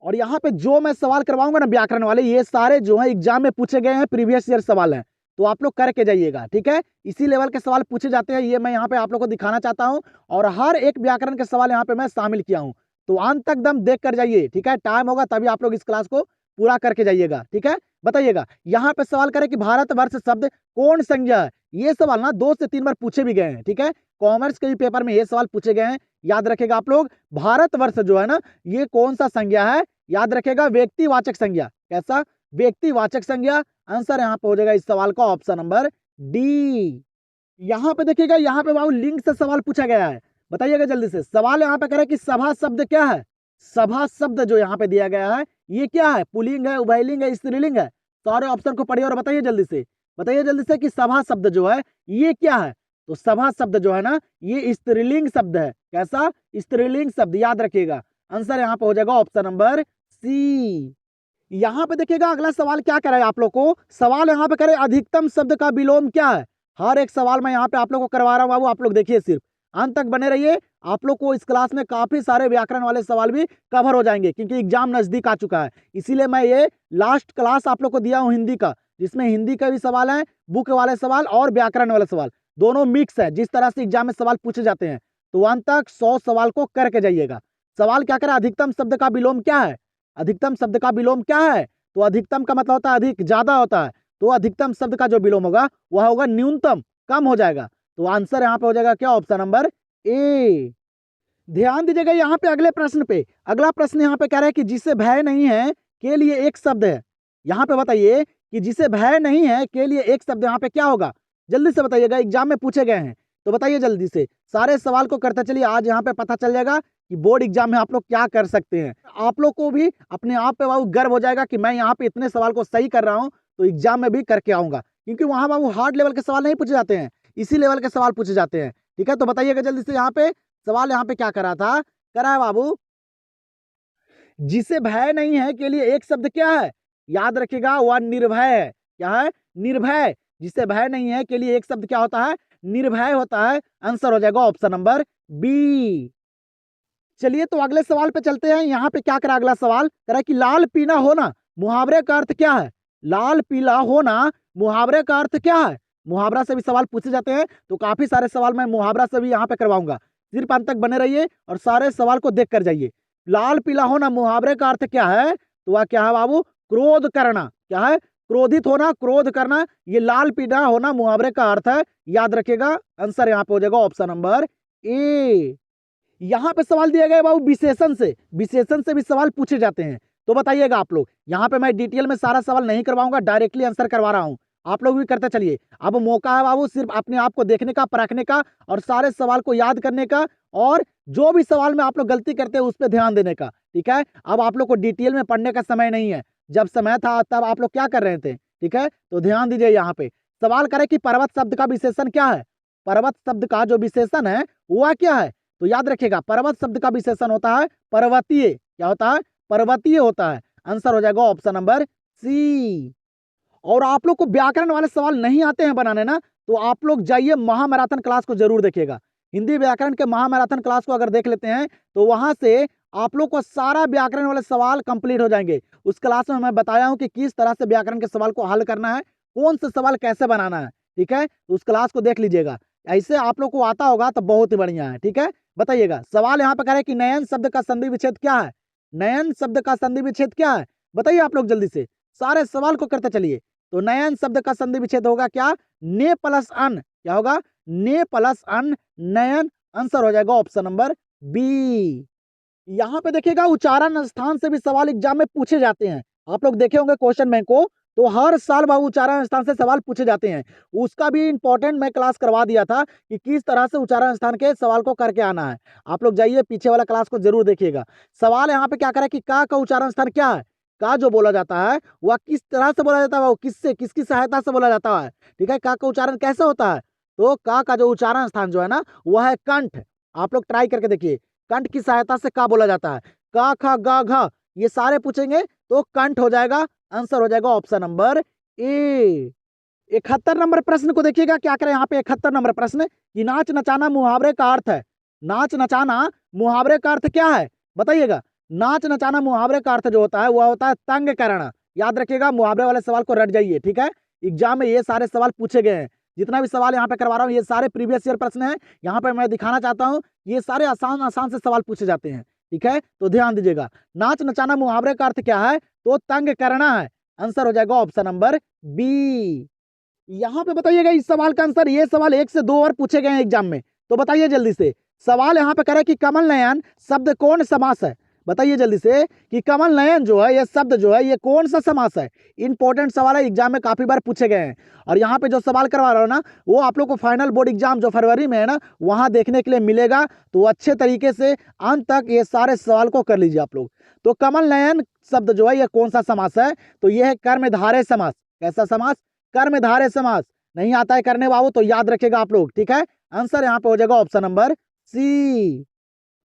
और यहाँ पे जो मैं सवाल करवाऊंगा ना व्याकरण वाले, ये सारे जो है एग्जाम में पूछे गए हैं, प्रीवियस ईयर सवाल हैं, तो आप लोग करके जाइएगा, ठीक है। इसी लेवल के सवाल पूछे जाते हैं, ये मैं यहाँ पे आप लोग को दिखाना चाहता हूँ। और हर एक व्याकरण के सवाल यहाँ पे मैं शामिल किया हूँ, तो अंत तक दम देख कर जाइए, ठीक है। टाइम होगा तभी आप लोग इस क्लास को पूरा करके जाइएगा, ठीक है। बताइएगा यहाँ पे सवाल करें कि भारतवर्ष शब्द कौन संज्ञा है। ये सवाल ना 2 से 3 बार पूछे भी गए हैं, ठीक है। कॉमर्स के भी पेपर में ये सवाल पूछे गए हैं। याद रखेगा आप लोग, भारतवर्ष जो है ना ये कौन सा संज्ञा है, याद रखेगा व्यक्तिवाचक संज्ञा। कैसा? व्यक्तिवाचक संज्ञा। आंसर यहाँ पे हो जाएगा इस सवाल का ऑप्शन नंबर डी। यहाँ पे देखिएगा, यहाँ पे बाबू लिंग से सवाल पूछा गया है। बताइएगा जल्दी से। सवाल यहाँ पे करे कि सभा शब्द क्या है। सभा शब्द जो यहाँ पे दिया गया है ये क्या है? पुल्लिंग है, उभयलिंग है, स्त्रीलिंग है? सारे ऑप्शन को पढ़िए और बताइए जल्दी से। बताइए जल्दी से कि सभा शब्द जो है ये क्या है। तो सभा शब्द जो है ना ये स्त्रीलिंग शब्द है। कैसा? स्त्रीलिंग शब्द। याद रखिएगा। आंसर यहाँ पे हो जाएगा ऑप्शन नंबर सी। यहाँ पे देखिएगा अगला सवाल क्या करे आप लोग को। सवाल यहाँ पे करे अधिकतम शब्द का विलोम क्या है। हर एक सवाल मैं यहाँ पे आप लोग को करवा रहा हूँ बाबू, आप लोग देखिए, सिर्फ अंत तक बने रहिए। आप लोग को इस क्लास में काफी सारे व्याकरण वाले सवाल भी कवर हो जाएंगे, क्योंकि एग्जाम नजदीक आ चुका है। इसीलिए मैं ये लास्ट क्लास आप लोग को दिया हूँ हिंदी का, जिसमें हिंदी का भी सवाल है, बुक वाले सवाल और व्याकरण वाले सवाल दोनों मिक्स है। जिस तरह से एग्जाम में सवाल पूछे जाते हैं, तो अंत तक 100 सवाल को करके जाइएगा। सवाल क्या करे, अधिकतम शब्द का विलोम क्या है। अधिकतम शब्द का विलोम क्या है? तो अधिकतम का मतलब होता है अधिक, ज्यादा होता है। तो अधिकतम शब्द का जो विलोम होगा वह होगा न्यूनतम, कम हो जाएगा। तो आंसर यहाँ पे हो जाएगा क्या? Option number A. ध्यान दीजिएगा यहाँ पे अगले प्रश्न पे। अगला प्रश्न यहाँ पे कह रहा है कि जिसे भय नहीं है के लिए एक शब्द है। यहाँ पे बताइए कि जिसे भय नहीं है के लिए एक शब्द यहाँ पे क्या होगा। जल्दी से बताइएगा, एग्जाम में पूछे गए हैं, तो बताइए जल्दी से। सारे सवाल को करते चलिए, आज यहाँ पे पता चल जाएगा कि बोर्ड एग्जाम में आप लोग क्या कर सकते हैं। आप लोग को भी अपने आप पे बाबू गर्व हो जाएगा कि मैं यहाँ पे इतने सवाल को सही कर रहा हूँ, तो एग्जाम में भी करके आऊंगा। क्योंकि वहां बाबू हार्ड लेवल के सवाल नहीं पूछे जाते हैं, इसी लेवल के सवाल पूछे जाते हैं, ठीक है। तो बताइएगा जल्दी से। यहाँ पे सवाल यहाँ पे क्या करा था, करा है बाबू, जिसे भय नहीं है के लिए एक शब्द क्या है। याद रखिएगा वह निर्भय है। क्या है? निर्भय। जिसे भय नहीं है के लिए एक शब्द क्या होता है? निर्भय होता है। आंसर हो जाएगा ऑप्शन नंबर बी। चलिए तो अगले सवाल पे चलते हैं। यहाँ पे क्या करा, अगला सवाल करा कि लाल पीला होना मुहावरे का अर्थ क्या है। लाल पीला होना मुहावरे का अर्थ क्या है। मुहावरा से भी सवाल पूछे जाते हैं, तो काफी सारे सवाल मैं मुहावरा से भी यहाँ पे करवाऊंगा। सिर्फ अंत तक बने रहिए और सारे सवाल को देख कर जाइए। लाल पीला होना मुहावरे का अर्थ क्या है? तो वह क्या है बाबू? क्रोध करना। क्या है? क्रोधित होना, क्रोध करना, ये लाल पीला होना मुहावरे का अर्थ है। याद रखिएगा। आंसर यहाँ पे हो जाएगा ऑप्शन नंबर ए। यहाँ पे सवाल दिया गया है बाबू विशेषण से। विशेषण से भी सवाल पूछे जाते हैं, तो बताइएगा आप लोग। यहाँ पे मैं डिटेल में सारा सवाल नहीं करवाऊंगा, डायरेक्टली आंसर करवा रहा हूँ। आप लोग भी करते चलिए। अब मौका है बाबू सिर्फ अपने आप को देखने का, परखने का और सारे सवाल को याद करने का, और जो भी सवाल में आप लोग गलती करते हैं उस पर ध्यान देने का, ठीक है। अब आप लोग को डिटेल में पढ़ने का समय नहीं है। जब समय था तब आप लोग क्या कर रहे थे, ठीक है। तो ध्यान दीजिए। यहाँ पे सवाल करे कि पर्वत शब्द का विशेषण क्या है। पर्वत शब्द का जो विशेषण है वह क्या है। तो याद रखिएगा पर्वत शब्द का विशेषण होता है पर्वतीय। क्या होता है? पर्वतीय होता है। आंसर हो जाएगा ऑप्शन नंबर सी। और आप लोग को व्याकरण वाले सवाल नहीं आते हैं बनाने ना, तो आप लोग जाइए महामैराथन क्लास को जरूर देखिएगा। हिंदी व्याकरण के महामैराथन क्लास को अगर देख लेते हैं तो वहां से आप लोग को सारा व्याकरण वाले सवाल कंप्लीट हो जाएंगे। उस क्लास में मैं बताया हूं कि किस तरह से व्याकरण के सवाल को हल करना है, कौन से सवाल कैसे बनाना है, ठीक है। तो उस क्लास को देख लीजिएगा। ऐसे आप लोग को आता होगा तो बहुत ही बढ़िया है, ठीक है। बताइएगा सवाल यहाँ पे करें कि नयन शब्द का संधि विच्छेद क्या है। नयन शब्द का संधि विच्छेद क्या है, बताइए आप लोग जल्दी से। सारे सवाल को करते चलिए। तो नयन शब्द का संधि विच्छेद होगा क्या? ने प्लस अन। क्या होगा? ने प्लस अन, नयन। आंसर हो जाएगा ऑप्शन नंबर बी। यहाँ पे देखिएगा उच्चारण स्थान से भी सवाल एग्जाम में पूछे जाते हैं। आप लोग देखे होंगे क्वेश्चन बैंक को, तो हर साल बाबू उच्चारण स्थान से सवाल पूछे जाते हैं। उसका भी इंपॉर्टेंट मैं क्लास करवा दिया था कि किस तरह से उच्चारण स्थान के सवाल को करके आना है। आप लोग जाइए पीछे वाला क्लास को जरूर देखिएगा। सवाल यहाँ पे क्या करें कि का उच्चारण स्थान क्या है? का जो बोला जाता है वह किस तरह से बोला जाता है, वो किससे किसकी सहायता से बोला जाता है? ठीक है, का उच्चारण कैसे होता है? तो का जो उच्चारण स्थान जो है ना वह है कंठ। आप लोग ट्राई करके देखिए, कंठ की सहायता से का बोला जाता है। का ख ग घ ये सारे पूछेंगे तो कंठ हो जाएगा। आंसर हो जाएगा ऑप्शन नंबर ए। 71 नंबर प्रश्न को देखिएगा, क्या करें यहाँ पे 71 नंबर प्रश्न कि नाच नचाना मुहावरे का अर्थ है। नाच नचाना मुहावरे का अर्थ क्या है बताइएगा? नाच नचाना मुहावरे का अर्थ जो होता है वह होता है तंग करना। याद रखिएगा, मुहावरे वाले सवाल को रट जाइए, ठीक है। एग्जाम में ये सारे सवाल पूछे गए हैं। जितना भी सवाल यहाँ पे करवा रहा हूँ ये सारे प्रीवियस ईयर प्रश्न है। यहाँ पे मैं दिखाना चाहता हूँ ये सारे आसान आसान से सवाल पूछे जाते हैं, ठीक है। तो ध्यान दीजिएगा, नाच नचाना मुहावरे का अर्थ क्या है? तो तंग करना है। आंसर हो जाएगा ऑप्शन नंबर बी। यहाँ पे बताइएगा इस सवाल का आंसर। ये सवाल 1 से 2 बार पूछे गए हैं एग्जाम में, तो बताइए जल्दी से। सवाल यहाँ पे करे कि कमल नयन शब्द कौन समास है? बताइए जल्दी से कि कमल नयन जो है ये शब्द जो है ये कौन सा समास है? इंपॉर्टेंट सवाल है, एग्जाम में काफी बार पूछे गए हैं। और यहाँ पे जो सवाल करवा रहा हूँ ना वो आप लोग को फाइनल बोर्ड एग्जाम जो फरवरी में है ना वहां देखने के लिए मिलेगा। तो अच्छे तरीके से अंत तक ये सारे सवाल को कर लीजिए आप लोग। तो कमल नयन शब्द जो है ये कौन सा समास है? तो ये है कर्मधारय समास। कैसा समास? कर्मधारय समास। नहीं आता है करने बाबू तो याद रखिएगा आप लोग, ठीक है। आंसर यहाँ पे हो जाएगा ऑप्शन नंबर सी।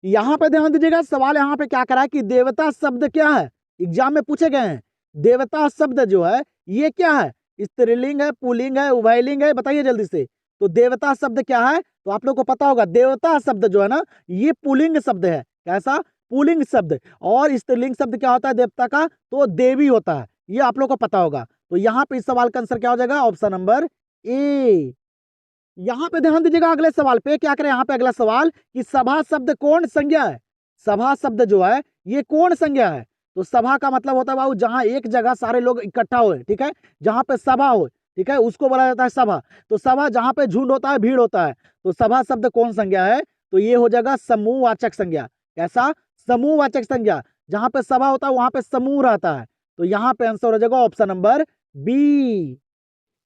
यहाँ पे ध्यान दीजिएगा, सवाल यहाँ पे क्या करा है कि देवता शब्द क्या है? एग्जाम में पूछे गए हैं। देवता शब्द जो है ये क्या है? स्त्रीलिंग है, पुल्लिंग है, उभयलिंग है? बताइए जल्दी से। तो देवता शब्द क्या है? तो आप लोग को पता होगा देवता शब्द जो है ना ये पुल्लिंग शब्द है। कैसा? पुल्लिंग शब्द। और स्त्रीलिंग शब्द क्या होता है देवता का? तो देवी होता है। ये आप लोग को पता होगा। तो यहाँ पे इस सवाल का आंसर क्या हो जाएगा? Option number A. यहाँ पे ध्यान दीजिएगा, अगले सवाल पे क्या करें। यहाँ पे अगला सवाल कि सभा शब्द कौन संज्ञा है? सभा शब्द जो है ये कौन संज्ञा है? तो सभा का मतलब होता है बाबू जहां एक जगह सारे लोग इकट्ठा हुए, ठीक है, जहां पे सभा हो, ठीक है, उसको बोला जाता है सभा। तो सभा जहां पे झुंड होता है, भीड़ होता है। तो सभा शब्द कौन संज्ञा है? तो ये हो जाएगा समूहवाचक संज्ञा। कैसा? समूहवाचक संज्ञा। जहां पे सभा होता है वहां पे समूह रहता है। तो यहाँ पे आंसर हो जाएगा ऑप्शन नंबर बी।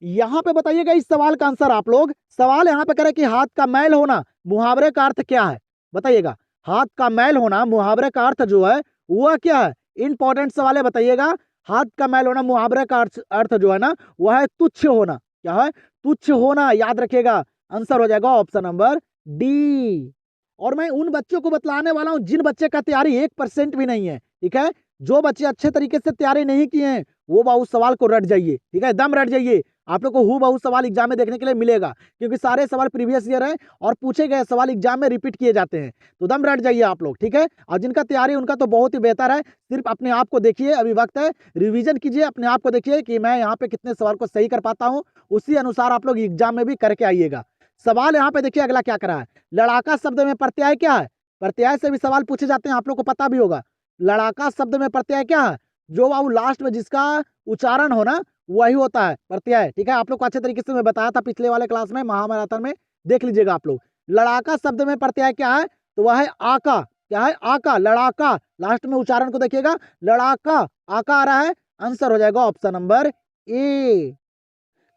यहां पे बताइएगा इस सवाल का आंसर आप लोग। सवाल यहाँ पे करें कि हाथ का मैल होना मुहावरे का अर्थ क्या है? बताइएगा, हाथ का मैल होना मुहावरे का अर्थ जो है वह क्या है? इंपॉर्टेंट सवाल है, बताइएगा। हाथ का मैल होना मुहावरे का अर्थ जो है ना वह है तुच्छ होना। क्या है? तुच्छ होना। याद रखिएगा, आंसर हो जाएगा ऑप्शन नंबर डी। और मैं उन बच्चों को बतलाने वाला हूं जिन बच्चे का तैयारी 1% भी नहीं है, ठीक है। जो बच्चे अच्छे तरीके से तैयारी नहीं किए हैं वो बाबू सवाल को रट जाइए, ठीक है, दम रट जाइए। आप लोग को हु बहु सवाल एग्जाम में देखने के लिए मिलेगा, क्योंकि सारे सवाल प्रीवियस ईयर है और पूछे गए सवाल एग्जाम में रिपीट किए जाते हैं। तो दम रट जाइए आप लोग, ठीक है। और जिनका तैयारी उनका तो बहुत ही बेहतर है। सिर्फ अपने आप को देखिए, अभी वक्त है, रिवीजन कीजिए, अपने आप को देखिए कि मैं यहाँ पे कितने सवाल को सही कर पाता हूँ। उसी अनुसार आप लोग एग्जाम में भी करके आइएगा। सवाल यहाँ पे देखिए अगला क्या करा है। लड़ाका शब्द में प्रत्यय क्या है? प्रत्यय से भी सवाल पूछे जाते हैं, आप लोग को पता भी होगा। लड़ाका शब्द में प्रत्यय क्या है? जो बाबू लास्ट में जिसका उच्चारण हो ना वही होता है प्रत्यय, ठीक है। आप लोग को अच्छे तरीके से मैं बताया था पिछले वाले क्लास में, महामैराथन में, देख लीजिएगा आप लोग। लड़ाका शब्द में प्रत्यय क्या है? तो वह है आका। क्या है? आका। लड़ाका। लास्ट में उच्चारण को देखिएगा, लड़ाका, आका आ रहा है। आंसर हो जाएगा ऑप्शन नंबर ए।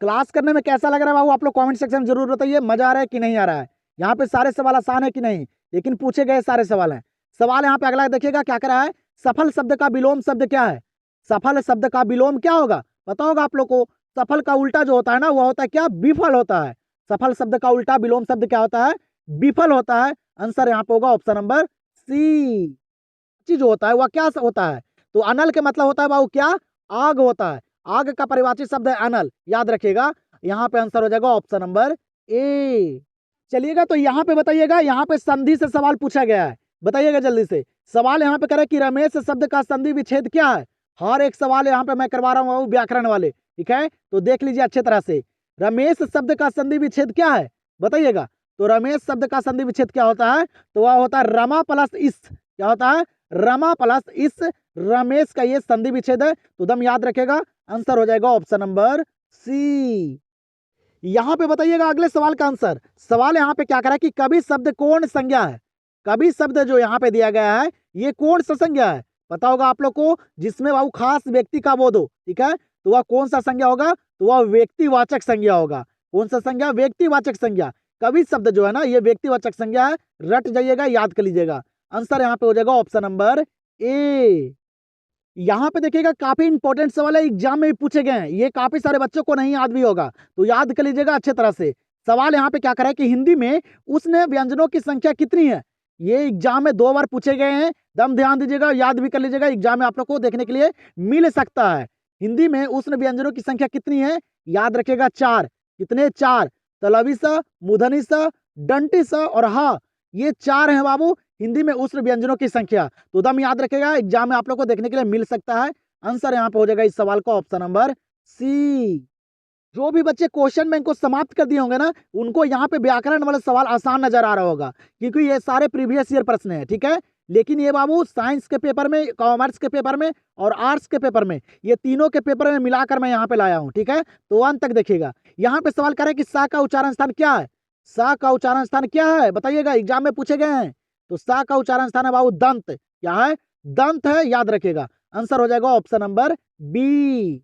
क्लास करने में कैसा लग रहा है बाबू आप लोग कमेंट सेक्शन में जरूर बताइए। मजा आ रहा है कि नहीं आ रहा है? यहाँ पे सारे सवाल आसान है कि नहीं? लेकिन पूछे गए सारे सवाल हैं। सवाल यहाँ पे अगला देखिएगा क्या करा है। सफल शब्द का विलोम शब्द क्या है? सफल शब्द का विलोम क्या होगा? पता होगा आप लोग को। सफल का उल्टा जो होता है ना वह होता है क्या? विफल होता है। सफल शब्द का उल्टा विलोम शब्द क्या होता है? विफल होता है। आंसर यहाँ पे होगा ऑप्शन नंबर सी। चीज होता है वह क्या होता है? तो अनल के मतलब होता है बाबू क्या? आग होता है। आग का परिवाची शब्द है अनल, याद रखिएगा। यहाँ पे आंसर हो जाएगा ऑप्शन नंबर ए। चलिएगा तो यहाँ पे बताइएगा, यहाँ पे संधि से सवाल पूछा गया है, बताइएगा जल्दी से। सवाल यहाँ पे करे कि रमेश शब्द का संधि विच्छेद क्या है? हर एक सवाल यहाँ पे मैं करवा रहा हूँ व्याकरण वाले, ठीक है। तो देख लीजिए अच्छे तरह से। रमेश शब्द का संधि विच्छेद क्या है? बताइएगा। तो रमेश शब्द का संधि विच्छेद क्या होता है? तो वह होता है रमा प्लस इस। क्या होता है? रमा प्लस इस। रमेश का ये संधि विच्छेद है। तो दम याद रखेगा, आंसर हो जाएगा ऑप्शन नंबर सी। यहां पे बताइएगा अगले सवाल का आंसर। सवाल यहाँ पे क्या करा कि कवि शब्द कौन संज्ञा है? कवि शब्द जो यहाँ पे दिया गया है ये कौन सा संज्ञा है? पता होगा आप लोग को, जिसमें बाबू खास व्यक्ति का बोध हो, ठीक है। तो वह कौन सा संज्ञा होगा? तो वह व्यक्तिवाचक संज्ञा होगा। कौन सा संज्ञा? व्यक्तिवाचक संज्ञा। कवि शब्द जो है ना, ये व्यक्तिवाचक संज्ञा है, रट जाइएगा, याद कर लीजिएगा। आंसर यहाँ पे हो जाएगा ऑप्शन नंबर ए। यहाँ पे देखिएगा काफी इंपॉर्टेंट सवाल है, एग्जाम में भी पूछे गए हैं, ये काफी सारे बच्चों को नहीं याद भी होगा, तो याद कर लीजिएगा अच्छे तरह से। सवाल यहाँ पे क्या करा है कि हिंदी में उष्ण व्यंजनों की संख्या कितनी है? ये एग्जाम में 2 बार पूछे गए हैं, दम ध्यान दीजिएगा, याद भी कर लीजिएगा, एग्जाम में आप लोग को देखने के लिए मिल सकता है। हिंदी में उष्ण व्यंजनों की संख्या कितनी है? याद रखिएगा 4। कितने? 4। तलवी स, मूर्धनी स, दंती स और हा, ये 4 हैं बाबू हिंदी में उष्ण व्यंजनों की संख्या। तो दम याद रखेगा, एग्जाम में आप लोग को देखने के लिए मिल सकता है। आंसर यहाँ पे हो जाएगा इस सवाल का ऑप्शन नंबर सी। जो भी बच्चे क्वेश्चन बैंक को समाप्त कर दिए होंगे ना, उनको यहाँ पे व्याकरण वाला सवाल आसान नजर आ रहा होगा, क्योंकि ये सारे प्रीवियस ईयर प्रश्न है, ठीक है। लेकिन ये बाबू साइंस के पेपर में, कॉमर्स के पेपर में और आर्ट्स के पेपर में, ये तीनों के पेपर में मिलाकर मैं यहाँ पे लाया हूँ, ठीक है। तो अंत तक देखिएगा। यहाँ पे सवाल करें कि सा का उच्चारण स्थान क्या है? सा का उच्चारण स्थान क्या है बताइएगा, एग्जाम में पूछे गए हैं। तो सा का उच्चारण स्थान है बाबू दंत। क्या है? दंत है, याद रखिएगा। आंसर हो जाएगा ऑप्शन नंबर बी।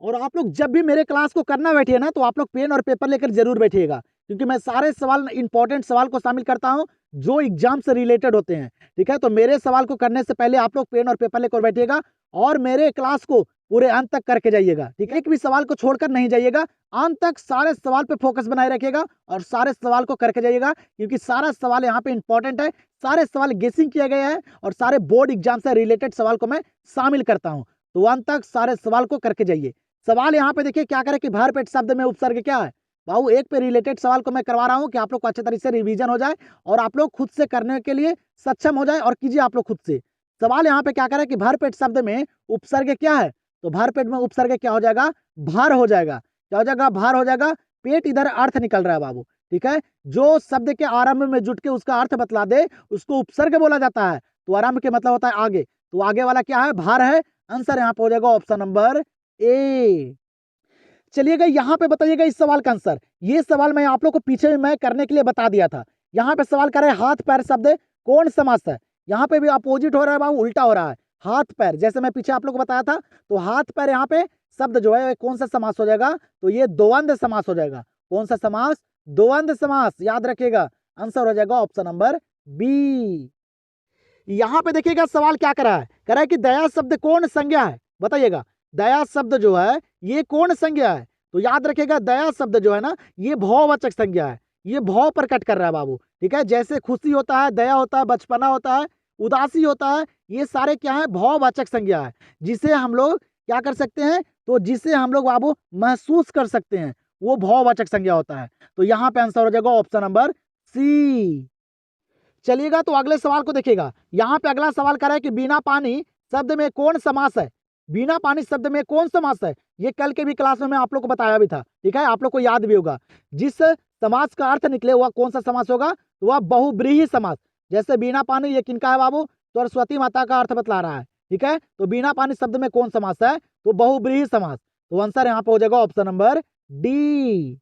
और आप लोग जब भी मेरे क्लास को करना बैठिए ना, तो आप लोग पेन और पेपर लेकर जरूर बैठिएगा, क्योंकि मैं सारे सवाल, इंपॉर्टेंट सवाल को शामिल करता हूं जो एग्जाम से रिलेटेड होते हैं, ठीक है। तो मेरे सवाल को करने से पहले आप लोग पेन और पेपर लेकर बैठिएगा और मेरे क्लास को पूरे अंत तक करके जाइएगा, ठीक है। एक भी सवाल को छोड़कर नहीं जाइएगा, अंत तक सारे सवाल पे फोकस बनाए रखिएगा और सारे सवाल को करके जाइएगा, क्योंकि सारा सवाल यहाँ पे इंपॉर्टेंट है। सारे सवाल गेसिंग किए गए हैं और सारे बोर्ड एग्जाम से रिलेटेड सवाल को मैं शामिल करता हूँ। तो अंत तक सारे सवाल को करके जाइए। सवाल यहाँ पे देखिए क्या करें कि भर पेट शब्द में उपसर्ग क्या है। बाबू एक पे रिलेटेड सवाल को मैं करवा रहा हूँ कि आप लोग को अच्छे तरीके से रिवीजन हो जाए और आप लोग खुद से करने के लिए सक्षम हो जाए, और कीजिए आप लोग खुद से। सवाल यहाँ पे क्या करें कि भर पेट शब्द में उपसर्ग क्या है? तो भर पेट में उपसर्ग क्या हो जाएगा? भार हो जाएगा। क्या हो जाएगा? भार हो जाएगा। पेट इधर अर्थ निकल रहा है बाबू, ठीक है। जो शब्द के आरंभ में जुट के उसका अर्थ बतला दे उसको उपसर्ग बोला जाता है। तो आरंभ के मतलब होता है आगे, तो आगे वाला क्या है? भार है। आंसर यहाँ पे हो जाएगा ऑप्शन नंबर ए। चलिएगा यहाँ पे बताइएगा इस सवाल का आंसर। ये सवाल मैं आप लोग को पीछे मैं करने के लिए बता दिया था। यहाँ पे सवाल कर रहे हैं हाथ पैर शब्द कौन समास है? यहाँ पे भी अपोजिट हो रहा है बाबू, उल्टा हो रहा है। हाथ पैर, जैसे मैं पीछे आप लोग को बताया था, तो हाथ पैर यहाँ पे शब्द जो है कौन सा समास हो जाएगा? तो ये द्वंद्व समास हो जाएगा। कौन सा समास? द्वंद्व समास, याद रखिएगा। आंसर हो जाएगा ऑप्शन नंबर बी। यहाँ पे देखिएगा सवाल क्या करा है, कह रहा है कि दया शब्द कौन संज्ञा है? बताइएगा दया शब्द जो है ये कौन संज्ञा है? तो याद रखिएगा दया शब्द जो है ना, ये भाववाचक संज्ञा है। ये भाव प्रकट कर रहा है बाबू, ठीक है। जैसे खुशी होता है, दया होता है, बचपना होता है, उदासी होता है, ये सारे क्या है? भाववाचक संज्ञा है, जिसे हम लोग क्या कर सकते हैं? तो जिसे हम लोग बाबू महसूस कर सकते हैं, वो भाववाचक संज्ञा होता है। तो यहाँ पे आंसर हो जाएगा ऑप्शन नंबर सी। चलिएगा तो अगले सवाल को देखिएगा। यहाँ पे अगला सवाल कर रहा है कि बिना पानी शब्द में कौन समास है? बिना पानी शब्द में कौन समास है? ये कल के भी क्लास में मैं आप लोग को बताया भी था, ठीक है, आप लोग को याद भी होगा। जिस समास का अर्थ निकले वह कौन सा समास होगा? तो वह बहुब्रीहि समास। जैसे बिना पानी, ये किनका है बाबू? तो सरस्वती माता का अर्थ बतला रहा है, ठीक है। तो बिना पानी शब्द में कौन समास है? तो बहुब्रीहि समास। तो आंसर यहाँ पे हो जाएगा ऑप्शन नंबर डी।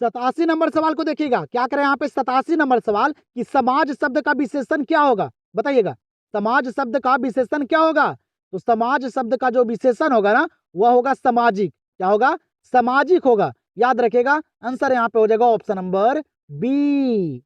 87 नंबर सवाल को देखिएगा, क्या करें यहाँ पे 87 नंबर सवाल कि समाज शब्द का विशेषण क्या होगा? बताइएगा समाज शब्द का विशेषण क्या होगा? तो समाज शब्द का जो विशेषण होगा ना, वह होगा सामाजिक। क्या होगा? सामाजिक होगा, याद रखिएगा। आंसर यहाँ पे हो जाएगा ऑप्शन नंबर बी।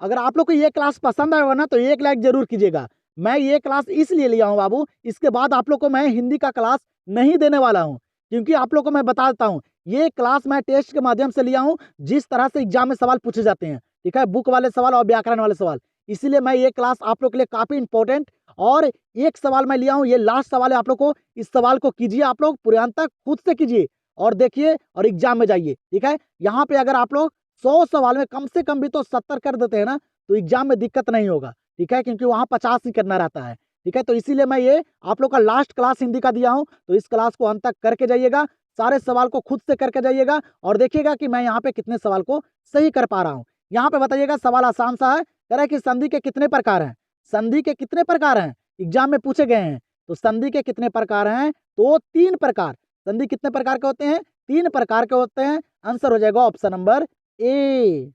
अगर आप लोग को ये क्लास पसंद आएगा ना, तो 1 लाइक जरूर कीजिएगा। मैं ये क्लास इसलिए लिया हूँ बाबू, इसके बाद आप लोग को मैं हिंदी का क्लास नहीं देने वाला हूँ, क्योंकि आप लोग को मैं बता देता हूँ ये क्लास मैं टेस्ट के माध्यम से लिया हूँ, जिस तरह से एग्जाम में सवाल पूछे जाते हैं, ठीक है, बुक वाले सवाल और व्याकरण वाले सवाल। इसीलिए मैं ये क्लास आप लोग के लिए काफी इंपॉर्टेंट, और एक सवाल मैं लिया हूँ, ये लास्ट सवाल है आप लोग को। इस सवाल को कीजिए, आप लोग पूरे अंत तक खुद से कीजिए और देखिए और एग्जाम में जाइए, ठीक है। यहाँ पे अगर आप लोग 100 सवाल में कम से कम भी तो 70 कर देते हैं ना, तो एग्जाम में दिक्कत नहीं होगा, ठीक है, क्योंकि वहाँ 50 ही करना रहता है, ठीक है। तो इसीलिए मैं ये आप लोग का लास्ट क्लास हिंदी का दिया हूँ। तो इस क्लास को अंत तक करके जाइएगा, सारे सवाल को खुद से करके जाइएगा और देखिएगा कि मैं यहाँ पे कितने सवाल को सही कर पा रहा हूँ। यहाँ पे बताइएगा, सवाल आसान सा है, कह रहा है कि संधि के कितने प्रकार हैं? संधि के कितने प्रकार हैं? एग्जाम में पूछे गए हैं। तो संधि के कितने प्रकार हैं? तो 3 प्रकार। संधि कितने प्रकार के होते हैं? 3 प्रकार के होते हैं। आंसर हो जाएगा ऑप्शन नंबर ए।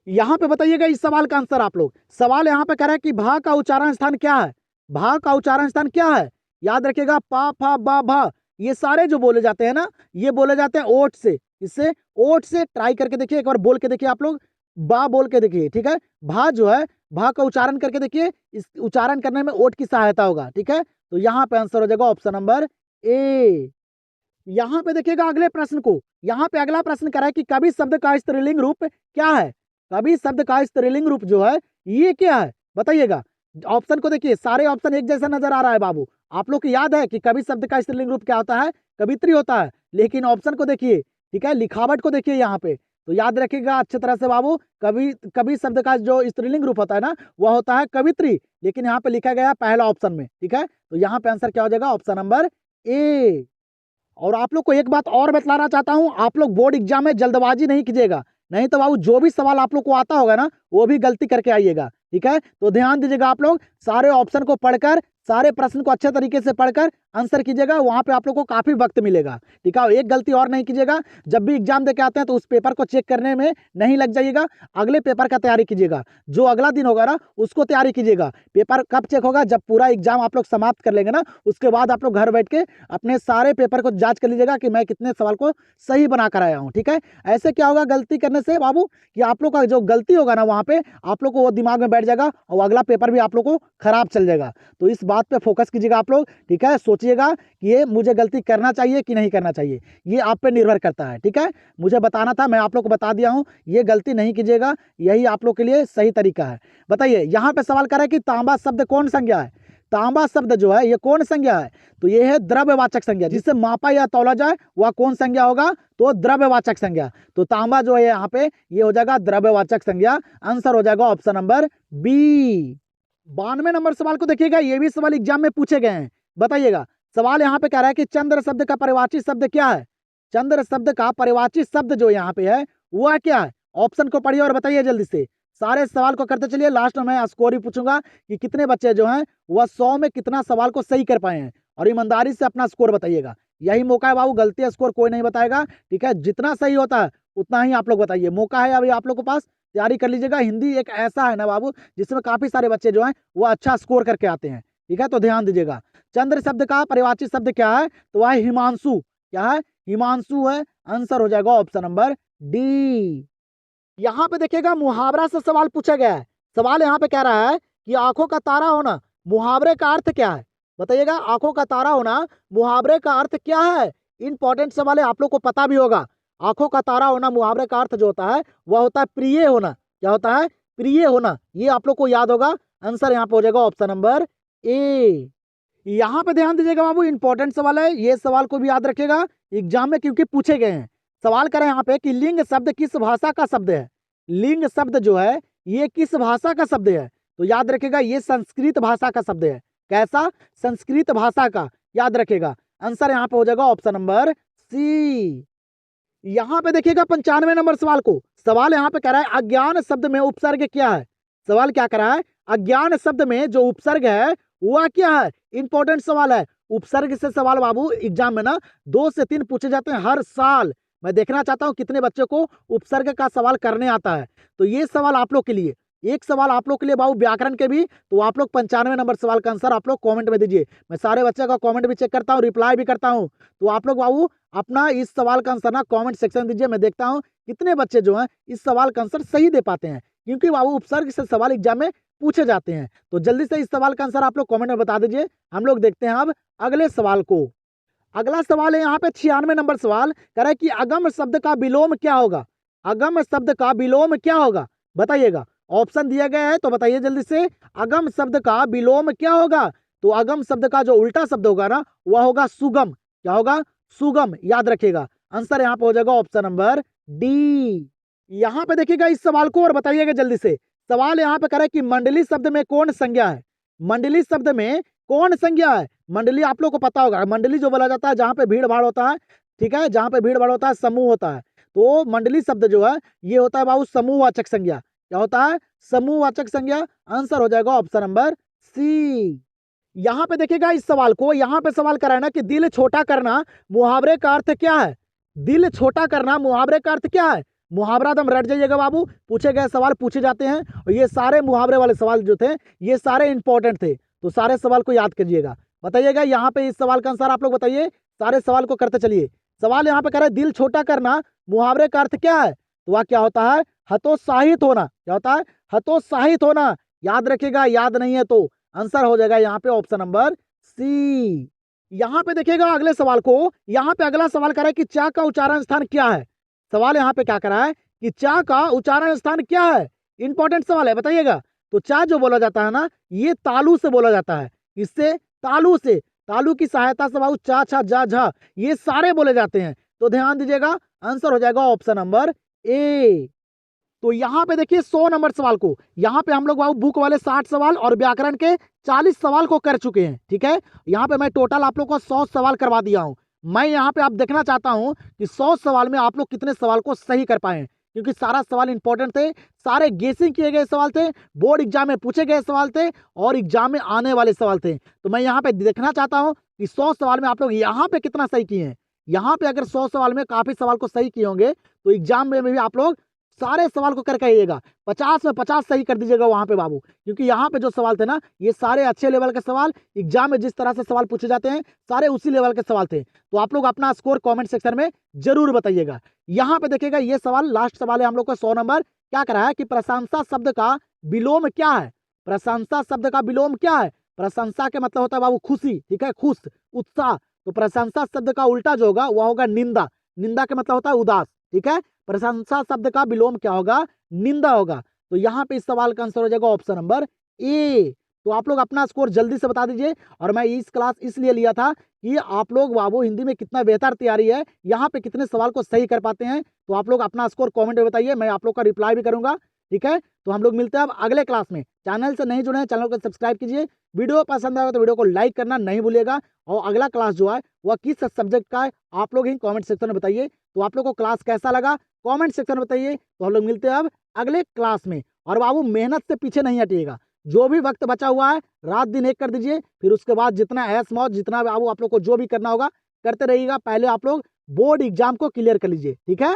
यहाँ पे बताइएगा इस सवाल का आंसर आप लोग। सवाल यहाँ पे कह रहा है कि भा का उच्चारण स्थान क्या है? भा का उच्चारण स्थान क्या है? याद रखिएगा पा फा बा भा, ये सारे जो बोले जाते हैं ना, ये बोले जाते हैं ओट से। इससे ओट से ट्राई करके देखिए, एक बार बोल के देखिए आप लोग, बा बोल के देखिए, ठीक है। भा जो है, भा का उच्चारण करके देखिए, इस उच्चारण करने में ओट की सहायता होगा, ठीक है। तो यहाँ पे आंसर हो जाएगा ऑप्शन नंबर ए। यहाँ पे देखिएगा अगले प्रश्न को, यहाँ पे अगला प्रश्न करा है कि कवि शब्द का स्त्रीलिंग रूप क्या है। कवि शब्द का स्त्रीलिंग रूप जो है ये क्या है, बताइएगा। ऑप्शन को देखिए, सारे ऑप्शन एक जैसा नजर आ रहा है बाबू। आप लोग को याद है कि कवि शब्द का स्त्रीलिंग रूप क्या होता है, कवित्री होता है। लेकिन ऑप्शन को देखिए, ठीक है, लिखावट को देखिए यहाँ पे, तो याद रखिएगा अच्छी तरह से बाबू। कवि कवि शब्द का जो स्त्रीलिंग रूप होता है ना, वह होता है कवित्री। लेकिन यहाँ पे लिखा गया पहला ऑप्शन में, ठीक है। तो यहाँ पे आंसर क्या हो जाएगा, ऑप्शन नंबर ए। और आप लोग को एक बात और बतलाना चाहता हूं, आप लोग बोर्ड एग्जाम में जल्दबाजी नहीं कीजिएगा, नहीं तो बाबू जो भी सवाल आप लोग को आता होगा ना, वो भी गलती करके आइएगा, ठीक है। तो ध्यान दीजिएगा आप लोग, सारे ऑप्शन को पढ़कर, सारे प्रश्न को अच्छे तरीके से पढ़कर आंसर कीजिएगा, वहां पे आप लोग को काफी वक्त मिलेगा, ठीक है। एक गलती और नहीं कीजिएगा, जब भी एग्जाम देके आते हैं तो उस पेपर को चेक करने में नहीं लग जाइएगा, अगले पेपर का तैयारी कीजिएगा। जो अगला दिन होगा ना, उसको तैयारी कीजिएगा। पेपर कब चेक होगा, जब पूरा एग्जाम आप लोग समाप्त कर लेंगे ना, उसके बाद आप लोग घर बैठ के अपने सारे पेपर को जांच कर लीजिएगा कि मैं कितने सवाल को सही बना कर आया हूँ, ठीक है। ऐसे क्या होगा गलती करने से बाबू, कि आप लोग का जो गलती होगा ना, वहां पे आप लोग को वो दिमाग में बैठ जाएगा और अगला पेपर भी आप लोग को खराब चल जाएगा। तो इस बात पे फोकस कीजिएगा आप लोग, ठीक है। सोचिएगा कि ये मुझे गलती करना चाहिए कि नहीं करना चाहिए, ये आप पे निर्भर करता है, ठीक है। मुझे बताना था, मैं आप लोग को बता दिया हूँ, ये गलती नहीं कीजिएगा, यही आप लोग के लिए सही तरीका है। बताइए, यहाँ पे सवाल कर रहा है कि तांबा शब्द कौन संज्ञा है। तांबा शब्द जो है ये कौन संज्ञा है, तो ये है द्रव्यवाचक संज्ञा, जिससे मापा या तौला जाए वह कौन संज्ञा होगा, तो द्रव्यवाचक संज्ञा। तो तांबा जो है यहाँ पे ये हो जाएगा द्रव्यवाचक संज्ञा, आंसर हो जाएगा ऑप्शन नंबर बी। 92 नंबर सवाल को देखिएगा, ये भी सवाल एग्जाम में पूछे गए हैं। बताइएगा, सवाल यहाँ पे कह रहा है कि चंद्र शब्द का परिवाची शब्द क्या है। चंद्र शब्द का परिवाची शब्द जो यहाँ पे है वह क्या है, ऑप्शन को पढ़िए और बताइए जल्दी से। सारे सवाल को करते चलिए, लास्ट में मैं स्कोर भी पूछूंगा कि कितने बच्चे जो हैं वह 100 में कितना सवाल को सही कर पाए हैं, और ईमानदारी से अपना स्कोर बताइएगा। यही मौका है बाबू, गलती स्कोर कोई नहीं बताएगा, ठीक है। जितना सही होता है उतना ही आप लोग बताइए, मौका है अभी आप लोग के पास, तैयारी कर लीजिएगा। हिंदी एक ऐसा है ना बाबू, जिसमें काफी सारे बच्चे जो हैं वो अच्छा स्कोर करके आते हैं, ठीक है। तो ध्यान दीजिएगा, चंद्र शब्द का परिवाची शब्द क्या है, तो वह हिमांशु। क्या है, हिमांशु है, आंसर हो जाएगा ऑप्शन नंबर डी। यहाँ पे देखिएगा मुहावरा से सवाल पूछा गया है। सवाल यहाँ पे कह रहा है कि आंखों का तारा होना मुहावरे का अर्थ क्या है। बताइएगा, आंखों का तारा होना मुहावरे का अर्थ क्या है। इंपॉर्टेंट सवाल है, आप लोग को पता भी होगा। आंखों का तारा होना मुहावरे का अर्थ जो होता है वह होता है प्रिय होना। क्या होता है, प्रिय होना, ये आप लोग को याद होगा। आंसर यहाँ पे हो जाएगा ऑप्शन नंबर ए। यहाँ पे ध्यान दीजिएगा बाबू, इंपॉर्टेंट सवाल है, ये सवाल को भी याद रखिएगा एग्जाम में, क्योंकि पूछे गए हैं। सवाल करें यहाँ पे कि लिंग शब्द किस भाषा का शब्द है। लिंग शब्द जो है ये किस भाषा का शब्द है, तो याद रखिएगा ये संस्कृत भाषा का शब्द है। कैसा, संस्कृत भाषा का, याद रखिएगा। आंसर यहाँ पे हो जाएगा ऑप्शन नंबर सी। यहाँ पे देखिएगा 95 नंबर सवाल को, सवाल यहाँ पे कह रहा है अज्ञान शब्द में उपसर्ग क्या है। सवाल क्या कर रहा है, अज्ञान शब्द में जो उपसर्ग है वह क्या है। इंपॉर्टेंट सवाल है, उपसर्ग से सवाल बाबू एग्जाम में ना 2 से 3 पूछे जाते हैं हर साल। मैं देखना चाहता हूं कितने बच्चों को उपसर्ग का सवाल करने आता है। तो ये सवाल आप लोग के लिए, एक सवाल आप लोग के लिए बाबू व्याकरण के भी, तो आप लोग 95 नंबर सवाल का आंसर आप लोग कमेंट में दीजिए। मैं सारे बच्चे का कमेंट भी चेक करता हूँ, रिप्लाई भी करता हूँ। तो आप लोग बाबू अपना इस सवाल का आंसर ना कमेंट सेक्शन दीजिए, मैं देखता हूँ कितने बच्चे जो हैं इस सवाल का आंसर सही दे पाते हैं, क्योंकि बाबू उपसर्ग से सवाल एग्जाम में पूछे जाते हैं। तो जल्दी से इस सवाल का आंसर आप लोग कमेंट में बता दीजिए। हम लोग देखते हैं अब अगले सवाल को। अगला सवाल है यहाँ पे 96 नंबर सवाल कह रहा है कि अगम शब्द का विलोम क्या होगा। अगम शब्द का विलोम क्या होगा, बताइएगा। ऑप्शन दिया गया है तो बताइए जल्दी से, अगम शब्द का विलोम क्या होगा। तो अगम शब्द का जो उल्टा शब्द होगा ना वह होगा सुगम। क्या होगा, सुगम, याद रखिएगा। आंसर यहाँ पे हो जाएगा ऑप्शन नंबर डी। यहाँ पे देखिएगा इस सवाल को और बताइएगा जल्दी से। सवाल यहाँ पे कह रहा है कि मंडली शब्द में कौन संज्ञा है। मंडली शब्द में कौन संज्ञा है। मंडली आप लोग को पता होगा, मंडली जो बोला जाता है जहां पे भीड़ भाड़ होता है, ठीक है, जहां पे भीड़ भाड़ होता है, समूह होता है। तो मंडली शब्द जो है ये होता है बाबू समूहवाचक संज्ञा। क्या होता है, समूहवाचक संज्ञा। आंसर हो जाएगा ऑप्शन नंबर सी। यहाँ पे देखिएगा इस सवाल को, यहाँ पे सवाल करा है ना कि दिल छोटा करना मुहावरे का अर्थ क्या है। दिल छोटा करना मुहावरे का अर्थ क्या है। मुहावरा दम रट जाइएगा बाबू, पूछे गए सवाल पूछे जाते हैं, और ये सारे मुहावरे वाले सवाल जो थे ये सारे इंपॉर्टेंट थे। तो सारे सवाल को याद कीजिएगा। बताइएगा यहाँ पे इस सवाल का आंसर आप लोग बताइए, सारे सवाल को करते चलिए। सवाल यहाँ पे कह रहा है दिल छोटा करना, मुहावरे का अर्थ क्या है? तो वह क्या होता है? हतोत्साहित होना। क्या होता है? हतोत्साहित होना। याद रखिएगा, याद नहीं है तो आंसर हो जाएगा यहाँ पे ऑप्शन नंबर सी। यहाँ पे देखिएगा अगले सवाल को, यहाँ पे अगला सवाल कर रहा है कि चा का उच्चारण स्थान क्या है? सवाल यहाँ पे क्या कर रहा है कि चा का उच्चारण स्थान क्या है? इंपॉर्टेंट सवाल है, बताइएगा। तो चा जो बोला जाता है ना, ये तालु से बोला जाता है। इससे तालु से, तालु की सहायता से बाबू चा छा जा झा ये सारे बोले जाते हैं। तो ध्यान दीजिएगा, आंसर हो जाएगा ऑप्शन नंबर ए। तो यहाँ पे देखिए 100 नंबर सवाल को, यहाँ पे हम लोग बाबू बुक वाले 60 सवाल और व्याकरण के 40 सवाल को कर चुके हैं। ठीक है, यहाँ पे मैं टोटल आप लोग को 100 सवाल करवा दिया हूँ। मैं यहाँ पे आप देखना चाहता हूँ कि 100 सवाल में आप लोग कितने सवाल को सही कर पाए, क्योंकि सारा सवाल इंपॉर्टेंट थे, सारे गेसिंग किए गए सवाल थे, बोर्ड एग्जाम में पूछे गए सवाल थे और एग्जाम में आने वाले सवाल थे। तो मैं यहाँ पे देखना चाहता हूँ कि 100 सवाल में आप लोग यहाँ पे कितना सही किए हैं। यहाँ पे अगर 100 सवाल में काफी सवाल को सही किए होंगे तो एग्जाम में भी आप लोग सारे सवाल को करके आइएगा, 50 में 50 सही कर दीजिएगा वहां पे बाबू, क्योंकि यहाँ पे जो सवाल थे ना, ये सारे अच्छे लेवल के सवाल, एग्जाम में जिस तरह से सवाल पूछे जाते हैं सारे उसी लेवल के सवाल थे। तो आप लोग अपना स्कोर कमेंट सेक्शन में जरूर बताइएगा। यहाँ पे देखिएगा ये सवाल लास्ट सवाल है हम लोग का 100 नंबर। क्या करा है कि प्रशंसा शब्द का विलोम क्या है? प्रशंसा शब्द का विलोम क्या है? प्रशंसा के मतलब होता है बाबू खुशी, ठीक है, खुश, उत्साह। तो प्रशंसा शब्द का उल्टा जो होगा वह होगा निंदा। निंदा के मतलब होता है उदास। ठीक है, प्रशंसा शब्द का विलोम क्या होगा? निंदा होगा। तो यहाँ पे इस सवाल का आंसर हो जाएगा ऑप्शन नंबर ए। तो आप लोग अपना स्कोर जल्दी से बता दीजिए। और मैं इस क्लास इसलिए लिया था कि आप लोग बाबू हिंदी में कितना बेहतर तैयारी है, यहाँ पे कितने सवाल को सही कर पाते हैं। तो आप लोग अपना स्कोर कमेंट में बताइए, मैं आप लोग का रिप्लाई भी करूंगा। ठीक है, तो हम लोग मिलते हैं अब अगले क्लास में। चैनल से नहीं जुड़े हैं, चैनल को सब्सक्राइब कीजिए। वीडियो पसंद आएगा तो वीडियो को लाइक करना नहीं भूलिएगा। और अगला क्लास जो है वह किस सब्जेक्ट का है आप लोग ही कमेंट सेक्शन में बताइए। तो आप लोग को क्लास कैसा लगा कमेंट सेक्शन में बताइए। तो हम लोग मिलते हैं अब अगले क्लास में। और बाबू मेहनत से पीछे नहीं हटिएगा, जो भी वक्त बचा हुआ है रात दिन एक कर दीजिए। फिर उसके बाद जितना ऐश मौज, जितना बाबू आप लोग को जो भी करना होगा करते रहिएगा। पहले आप लोग बोर्ड एग्जाम को क्लियर कर लीजिए। ठीक है।